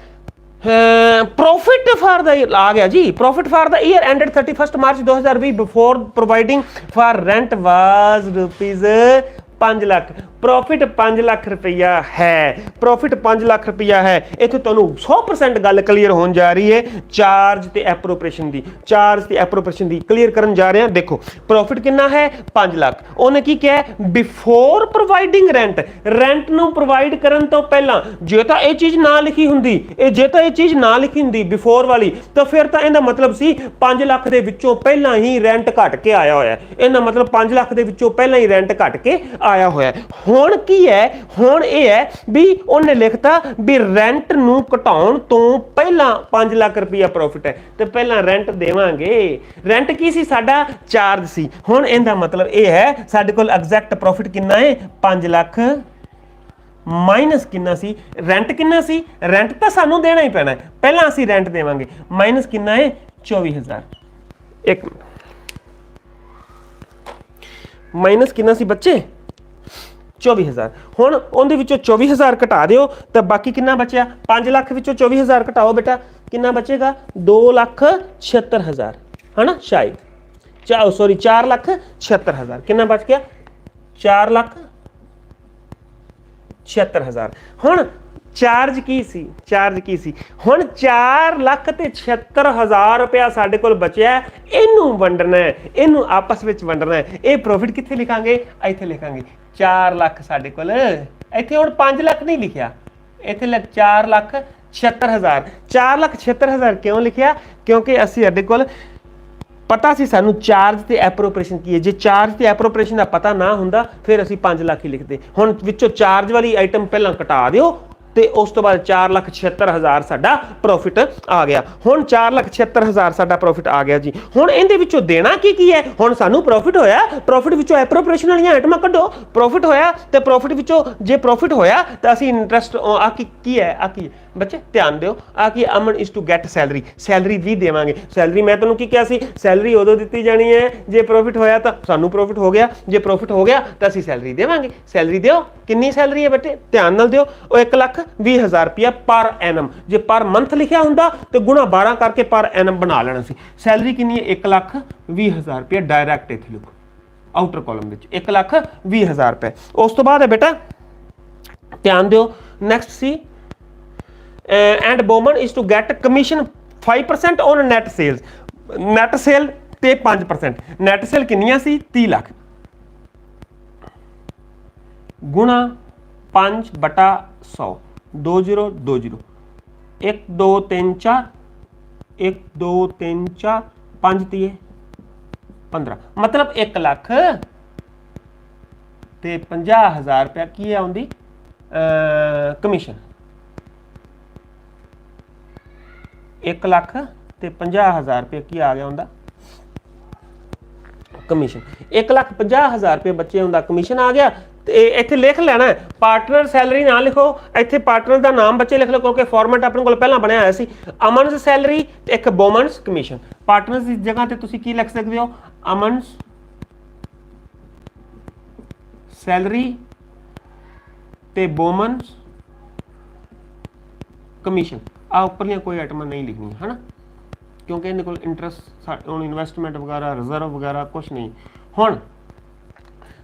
प्रॉफिट फॉर द आ गया जी। Profit for the year ended 31 March 2020 before providing for rent was rupees 5 lakh. Profit 5 lakh रुपया है, प्रॉफिट 5 लाख रुपया है। इत्थे तुहानूं 100% गल क्लीयर होने जा रही है चार्ज ते एप्रोप्रिएशन दी। चार्ज ते एप्रोप्रिएशन दी क्लीयर करन जा रहे हैं। देखो प्रॉफिट कितना है? 5 लाख। उन्हें की क्या है? बिफोर प्रोवाइडिंग रेंट, रेंट नूं प्रोवाइड करन तो पहला जे तां ये चीज़ ना लिखी हुंदी, जे तां ये चीज़ ना लिखी हुंदी बिफोर वाली, तो फिर तां इहदा मतलब सी 5 लाख दे विच्चों पहला ही रेंट घट के आया होया। इहदा मतलब 5 लाख दे विच्चों पहला ही रेंट घट के आया होया। हुण की है? हुण ये है भी उन्हें लिखता भी रेंट नूं घटाउण तो पहला 5 लाख रुपया प्रॉफिट है, तो पहला रेंट देवांगे। रेंट की सी? साडा चार्ज सी। हुण इहदा मतलब ये है साडे कोल एग्जैक्ट प्रॉफिट कितना है? 5 लाख माइनस कितना सी? रेंट कितना सी? रेंट तो सानू देना ही पैना है, पहला असी रेंट देवांगे। माइनस कितना है? 24,000। एक मिनट, माइनस कितना सी बच्चे? 24,000। हुण उहदे विचों 24,000 घटा दिओ तो बाकी कितना बचिया? 5 लाख विचों 24,000 घटाओ बेटा, कितना बचेगा? 2,76,000 है ना शायद। सॉरी 4,76,000। कितना बच गया? 4,76,000। हुण चार्ज की सी? चार्ज की सी? हुण 4,76,000 रुपया साडे कोल बचिया, इनू वंडना है, इनू आपस में वंडना है। ये प्रॉफिट कित्थे लिखांगे? इत्थे लिखांगे 4 लाख साडे कोल। इत्थे हुण 5 लाख नहीं लिखिया, इत्थे 4,76,000। 4,76,000 क्यों लिखिया? क्योंकि असी साडे कोल पता सी सानू चार्ज ते एप्रोप्रिएशन की है। जे चार्ज ते एप्रोप्रिएशन का पता ना हुंदा फिर असी 5 लाख ही लिखते। हुण विचों चार्ज वाली आइटम पहला घटा दिओ ते उस तो बाद 4,76,000 साडा प्रॉफिट आ गया। हुण 4,76,000 साडा प्रॉफिट आ गया जी। हुण इहदे विचों देना की है? हुण सानू प्रॉफिट होया, प्रॉफिट विचों एप्रोप्रिएशन वाली आइटमां कढो। प्रॉफिट होया ते प्रॉफिट विचों जे प्रॉफिट होया तो असी इंटरस्ट आ की है? आ की बच्चे ध्यान दिओ, आ की Aman is to get salary. Salary भी देवांगे। सैलरी मैं तुहानूं की कहा सी? सैलरी उदों दित्ती जानी है जे प्रॉफिट होया तो सानू प्रॉफिट हो गया, जे प्रॉफिट हो गया तो असी सैलरी देवांगे। सैलरी दिओ। कितनी सैलरी है बेटे? ध्यान नाल दिओ। 1,20,000 रुपया पर एनम। जे पर मंथ लिखिया हुंदा तो गुणा 12 करके पर एनम बना लेना सी। सैलरी कितनी है? 1,20,000 रुपया डायरैक्ट इत्थे लिखो आउटर कॉलम विच 1,20,000 रुपए। उस तो बाद है बेटा ध्यान दिओ next C and Boman is to get commission 5% on net sales. Net sale ते 5%। नेट सेल कितनियां सी? 30 लाख गुणा 5/100 2020 1 2 3 4 1 2 3 4 5 3 15 मतलब 1 लाख ते 50,000 रुपया की आउंदी कमीशन। 1 लाख ते 50,000 रुपये की आ गया उनका कमीशन। 1,50,000 रुपये बच्चे उनका कमीशन आ गया। इत्थे लिख लेना है पार्टनर सैलरी ना लिखो, इत्थे पार्टनर का नाम बच्चे लिख लो क्योंकि फॉर्मेट अपने को पहला बनया होया सी। अमनस सैलरी एक बोमनस कमीशन। पार्टनर्स की जगह ते तुसी की लिख सकते हो? अमनस सैलरी ते बोमन कमीशन आ उपरलियां कोई आइटम नहीं लिखनी है ना, क्योंकि इन्हें कोल इंटरस्ट इन्वेस्टमेंट वगैरह रिजर्व वगैरह कुछ नहीं। हुण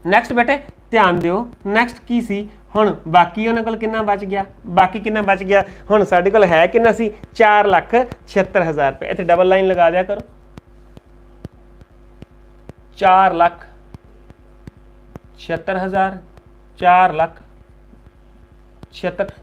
नैक्सट बेटे ध्यान दिओ, नैक्सट की सी हुण बाकी उन्हां कोल कितना बच गया, बाकी कितना बच गया हुण साडे कोल है कितना सी 4,76,000 रुपये। इत्थे डबल लाइन लगा दिया करो, 4,76,000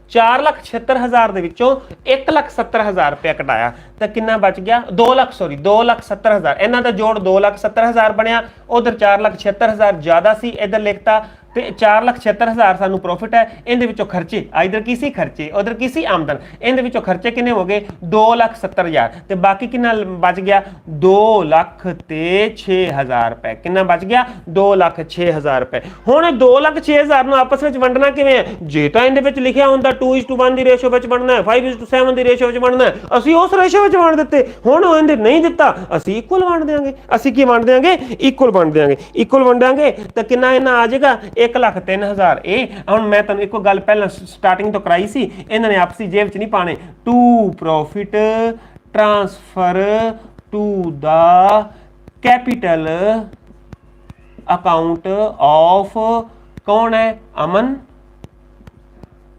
4,76,000 ਦੇ ਵਿੱਚੋਂ 1,70,000 रुपया कटाया तो कितना बच गया 2,70,000। इन्हां दा जोड़ 2,70,000 बनया, उधर 4,76,000 ज़्यादा सी, इधर लिखता तो 4,76,000 सानू प्रॉफिट है। इहदे विचों खर्चे इधर की सी खर्चे, उधर की सी आमदन, इहदे विचों खर्चे किन्ने हो गए 2,70,000 ते बाकी कितना बच गया 2,06,000 रुपए। कितना बच गया 2,06,000 रुपए। हुण 2,06,000 नूं आपस विच वंडना किवें है? जे तां इहदे विच लिखिआ हुंदा 2:1 दी रेशो विच वंडना है, 5:7 दी रेशो विच वंडना है, ਅਸੀਂ उस रेशो विच वंड दित्ते। हुण इहदे नहीं दित्ता, ਅਸੀਂ इक्वल वंड देंगे। ਅਸੀਂ की वंड देंगे? इक्वल वंड देंगे। इक्वल वंडांगे तो कितना इन्ना आ जाएगा 1,03,000। हम मैं तुहानूं एक गल पहला स्टार्टिंग तो कराई सी, इन्होंने आपसी जेब च नहीं पाने। To profit transfer to the capital account of कौन है? अमन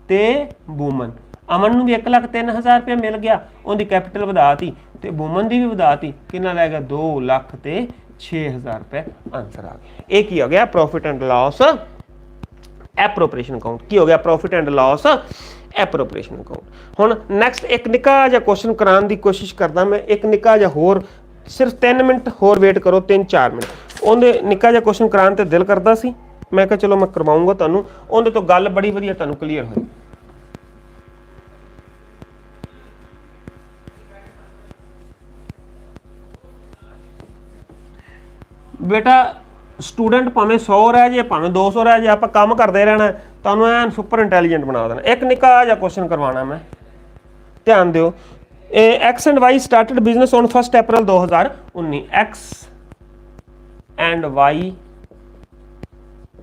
ते बूमन। अमन नूं भी 1,03,000 रुपया मिल गया, उनकी कैपिटल वधाती ते बूमन की भी वधाती। कितना रह गया 2,06,000 रुपये। आंसर आ गया। एक ही हो गया profit and loss appropriation account. की हो गया profit and loss appropriation account. हुण नैक्सट एक निक्का जिहा क्वेश्चन कराने की कोशिश करदा मैं, एक निक्का जिहा होर, सिर्फ 3 मिनट होर वेट करो, 3-4 मिनट। उहदे निक्का जिहा क्वेश्चन कराने ते दिल करदा सी, मैं कहा चलो मैं करवाऊंगा तुहानूं, उहदे तो गल बड़ी वधिया तुहानूं क्लीयर होई। बेटा स्टूडेंट भावें 100 रह जाए भावें 200 रह जाए, आप काम करते रहना, तुहानूं ऐन सुपर इंटैलीजेंट बना देना। एक निक्का जिहा क्वेश्चन करवाना मैं, ध्यान दिओ। X and Y started business on 1 April 2019। X and Y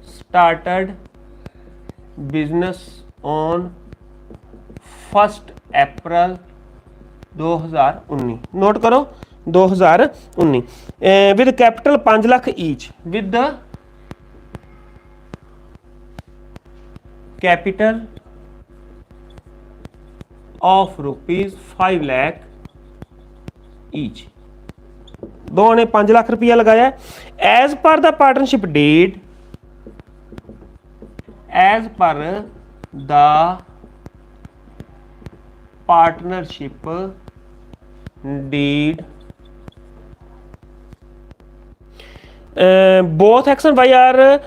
started business on 1 April 2019। Note करो 2019 with capital 5 lakh each, with capital of ₹5 lakh each. दोनों ने 5 लाख रुपया लगाया। As per the partnership deed, as per the partnership deed both X and Y are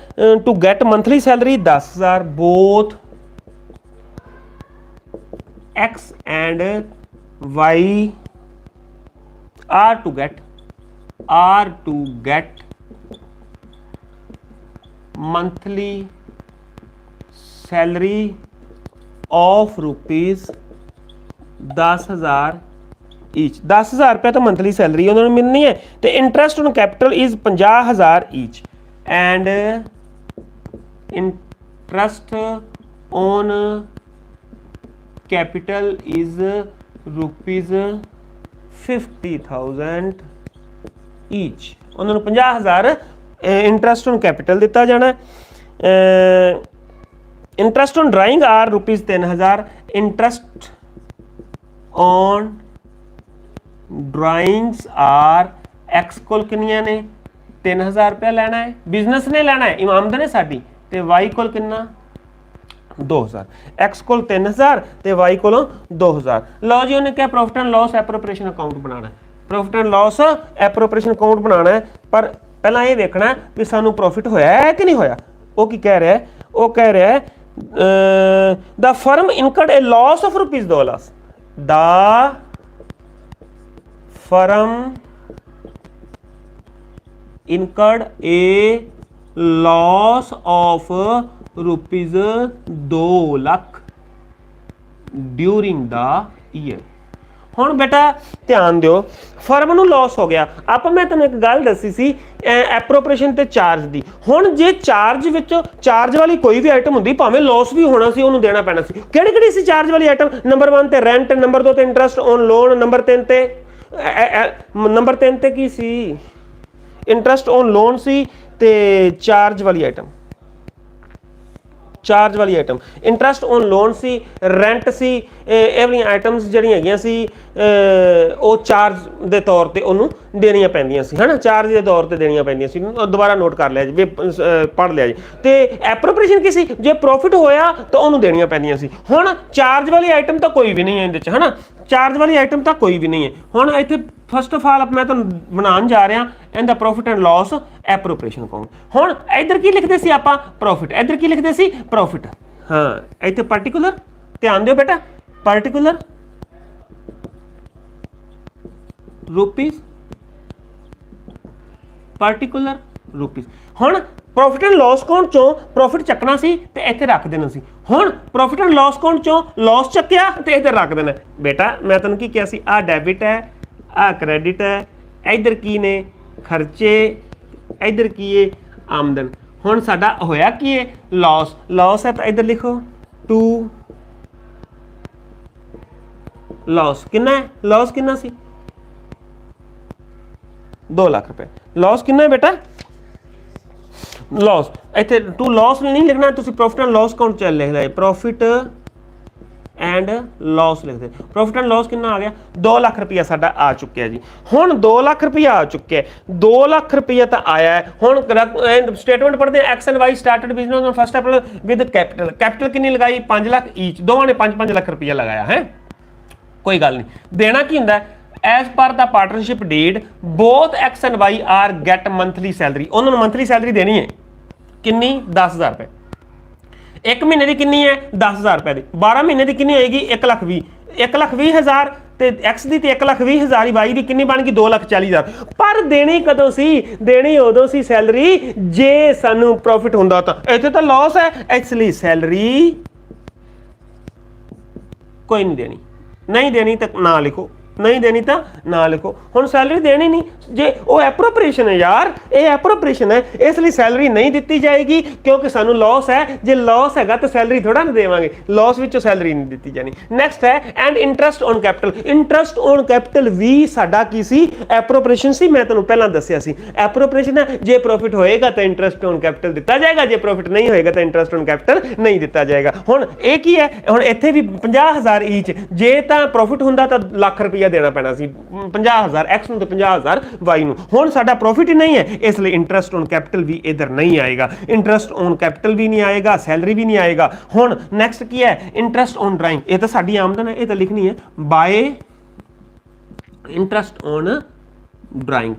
to get monthly salary 10,000। both X and Y are to get monthly salary of ₹10,000 each. 10,000 रुपया तो monthly salary उन्होंने मिलनी है। तो interest on capital is 50,000 each and interest on capital is ₹50,000 each. उन्होंने 50,000 interest on capital दिता जाना। Interest on drawing are ₹3,000। Interest on drawings are X कोल किन्नियां ने 3,000 रुपया लेना है, बिजनेस ने लेना है, आमदन है साडी। ते वाई कोल किन्ना 2,000। एक्स कोल 3,000 ते वाई कोल 2,000। लो जी उन्हें क्या profit and loss appropriation account बनाना है। Profit and loss appropriation account बनाना है, पर पहला ये देखना है कि सानू प्रॉफिट होया है कि नहीं होया। वो की कह रहा है, वो कह रहा है the firm incurred A loss of ₹2 lakh. The firm incurred a loss of ₹2 lakh during the year। ਹੁਣ बेटा ध्यान दिओ फर्म ਨੂੰ लॉस हो गया ਆਪਾਂ मैं ਤੈਨੂੰ एक गल दसी सी एप्रोप्रिएशन ते चार्ज दी ਹੁਣ जे चार्ज विच चार्ज वाली कोई भी आइटम हुंदी भावें लॉस भी होना सी ਉਹਨੂੰ देना पैना सी ਕਿਹੜੀ सी चार्ज वाली आइटम नंबर 1 ते रेंट नंबर 2 ते इंटरेस्ट ऑन लोन नंबर 3 ते की सी इंटरेस्ट ऑन लोन सी ते चार्ज वाली आइटम चार्ज वाली आइटम इंटरेस्ट ऑन लोन सी रेंट सी ਇਹ ਵਾਲੀਆਂ ਆਈਟਮਸ ਜਿਹੜੀਆਂ ਹੈਗੀਆਂ ਸੀ ਉਹ ਚਾਰਜ ਦੇ ਤੌਰ ਤੇ ਉਹਨੂੰ ਦੇਣੀਆਂ ਪੈਂਦੀਆਂ ਸੀ ਹਨਾ ਚਾਰਜ ਦੇ ਤੌਰ ਤੇ ਦੇਣੀਆਂ ਪੈਂਦੀਆਂ ਸੀ ਦੁਬਾਰਾ ਨੋਟ ਕਰ ਲਿਆ ਜੀ ਪੜ੍ਹ ਲਿਆ ਜੀ ਤੇ ਐਪਰੋਪਰੀਏਸ਼ਨ ਕੀ ਸੀ ਜੇ ਪ੍ਰੋਫਿਟ ਹੋਇਆ ਤਾਂ ਉਹਨੂੰ ਦੇਣੀਆਂ ਪੈਂਦੀਆਂ ਸੀ ਹੁਣ ਚਾਰਜ ਵਾਲੀ ਆਈਟਮ ਤਾਂ ਕੋਈ ਵੀ ਨਹੀਂ ਹੈ ਇਹਦੇ ਚ ਹਨਾ ਚਾਰਜ ਵਾਲੀ ਆਈਟਮ ਤਾਂ ਕੋਈ ਵੀ ਨਹੀਂ ਹੈ ਹੁਣ ਇੱਥੇ फस्ट ऑफ ऑल मैं ਤੁਹਾਨੂੰ ਬਣਾਉਣ ਜਾ ਰਿਹਾ ਇਹਦਾ profit and loss appropriation account ਹੁਣ ਇੱਧਰ ਕੀ ਲਿਖਦੇ ਸੀ ਆਪਾਂ प्रॉफिट ਇੱਧਰ ਕੀ ਲਿਖਦੇ ਸੀ प्रॉफिट ਹਾਂ ਇੱਥੇ ਪਾਰਟਿਕੂਲਰ ਧਿਆਨ ਦਿਓ ਬੇਟਾ ਪਾਰਟਿਕੂਲਰ ਰੁਪੀਸ ਪਾਰਟਿਕੂਲਰ ਰੁਪੀਸ ਹੁਣ प्रॉफिट एंड लॉस अकाउंट चों प्रॉफिट चकना सी ते इत्थे रख देना सी हुण प्रॉफिट एंड लॉस अकाउंट चों लॉस चक्या ते इधर रख देना बेटा मैं तैनूं की कहा सी आ डेबिट है आ क्रेडिट है इधर की ने खर्चे इधर की है आमदन हुण साडा होया की है लॉस लॉस है तो इधर लिखो टू लॉस कितना है लॉस कितना सी 2 लाख रुपए लॉस कितना है बेटा लॉस इतने टू लॉस नहीं लिखना तुसी प्रॉफिट एंड लॉस अकाउंट च लिख दे प्रॉफिट एंड लॉस लिख दे प्रॉफिट एंड लॉस कितना आ गया 2 लाख रुपया साडा आ चुका है जी हुण 2 लाख रुपया आ चुका है 2 लाख रुपया तो आया है हुण स्टेटमेंट पढ़ते हैं X and Y started business on 1 April with capital capital कितनी लगाई 5 लाख ईच दोवां ने 5-5 लाख रुपया लगाया है कोई गल नहीं देना की हुंदा as per the partnership deed both X and Y are get monthly salary उन्होंने मंथली सैलरी देनी है किन्नी 10,000 रुपए एक महीने की किन्नी है 10,000 रुपए की 12 महीने की किन्नी होएगी 1,20,000 ते एक्स दी ते 1,20,000 ही वाई दी किन्नी बन गई 2,40,000 पर देनी कदों सी देनी उदों सी सैलरी जे सानू प्रॉफिट हुंदा तां इत्थे तां लॉस है इसलिए सैलरी कोई नहीं देनी तो ना लिखो नहीं देनी तो ना लिखो हुण सैलरी देनी नहीं जे वो एप्रोप्रिएशन है यार ये एप्रोप्रिएशन है इसलिए सैलरी नहीं दी जाएगी क्योंकि सानू लॉस है जे लॉस हैगा तो सैलरी थोड़ा ना देवांगे लॉस विचों सैलरी नहीं दी जानी नैक्सट है एंड इंटरेस्ट ऑन कैपिटल भी साडा की सी एप्रोप्रिएशन सी मैं तुहानूं पहलां दस्सिया सी एप्रोप्रिएशन है जे प्रॉफिट होएगा तो इंटरेस्ट ऑन कैपिटल दिता जाएगा जे प्रॉफिट नहीं होएगा तो इंटरेस्ट ऑन कैपिटल नहीं दिता जाएगा हुण ये की है हुण इत्थे भी 50,000 ईच जे तां प्रॉफिट हुंदा तां लाख रुपया देना पैना सी 50,000 एक्स नूं ते 50,000 वाई नूं हुण साडा प्रॉफिट ही नहीं है इसलिए इंटरेस्ट ऑन कैपिटल भी इधर नहीं आएगा इंटरेस्ट ऑन कैपिटल भी नहीं आएगा सैलरी भी नहीं आएगा हुण नेक्स्ट की है इंटरेस्ट ऑन ड्राइंग ये तो साडी आमदन है ये तो लिखनी है बाय इंटरेस्ट ऑन ड्राइंग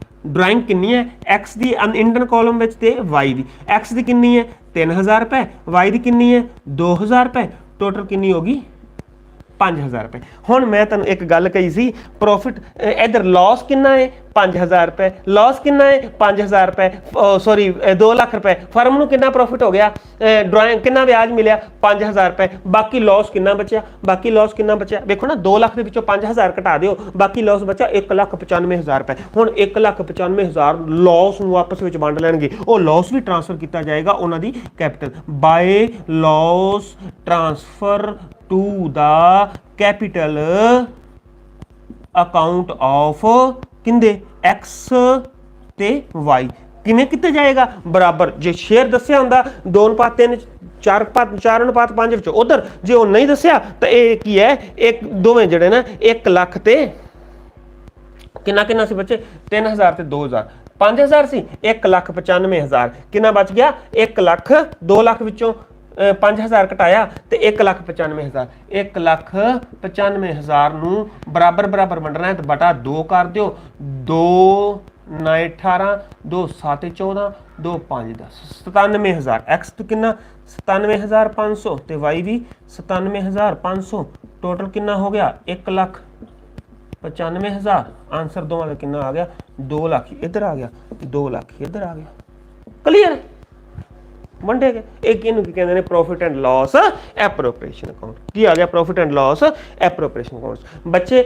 कितनी है x the Hindon column which ते वाई दी एक्स दी कितनी है 3,000 रुपए वाई दी कितनी है 2,000 रुपए टोटल कितनी होगी 5,000 रुपए हुण मैं तुहानूं एक गल कही सी प्रॉफिट इधर लॉस कितना है 5,000 रुपए लॉस कितना है 5,000 रुपए सॉरी 2 लाख रुपए फर्म नूं कितना प्रॉफिट हो गया ड्राइंग कितना ब्याज मिलिया 5,000 रुपए बाकी लॉस कितना बचा देखो ना 2 लाख दे विचों 5,000 घटा दिओ बाकी लॉस बचा 1,95,000 रुपए हुण 1,95,000 लॉस नूं आपस विच वंड लैणगे वो लॉस भी ट्रांसफर किया जाएगा उन्हां दी capital by loss transfer to the capital account of किंदे एक्स ते वाई किवें किते जाएगा बराबर जे शेयर दस्सिया हुंदा 2:3 4:5 विच उधर जे वो नहीं दस्सिया तो ये की है एक दोवें जड़े ना 1 लाख ते किन्ना सी बच्चे 3,000 ते 2,000 5,000 सी 1,95,000 किन्ना बच गया 1 लाख 2 लाख विचों 5,000 घटाया तो 1,95,000 1,95,000 नूं बराबर वंडना है तो बटा 2 कर दिओ 2 9 18 2 7 14 2 5 10 97,000 एक्स तो कितना 97,500 ते वाई भी 97,500 टोटल कितना हो गया 1,95,000 आंसर दोवां दा कितना आ गया 2 लाख इधर आ गया 2 लाख इधर आ गया क्लियर वंडे गए एक कहते हैं profit and loss appropriation account की आ गया profit and loss appropriation account बच्चे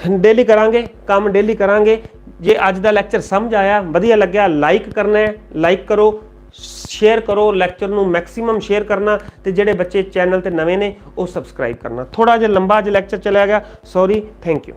डेली करांगे काम, डेली करांगे। जे अज दा लैक्चर समझ आया, वधिया लग्या, लाइक करना है, लाइक करो, शेयर करो, लैक्चर नू मैक्सिमम शेयर करना, ते जेडे बच्चे चैनल ते नवे ने वो सबसक्राइब करना। थोड़ा जिहा लंबा अज लैक्चर चलिया गया, सॉरी, थैंक यू।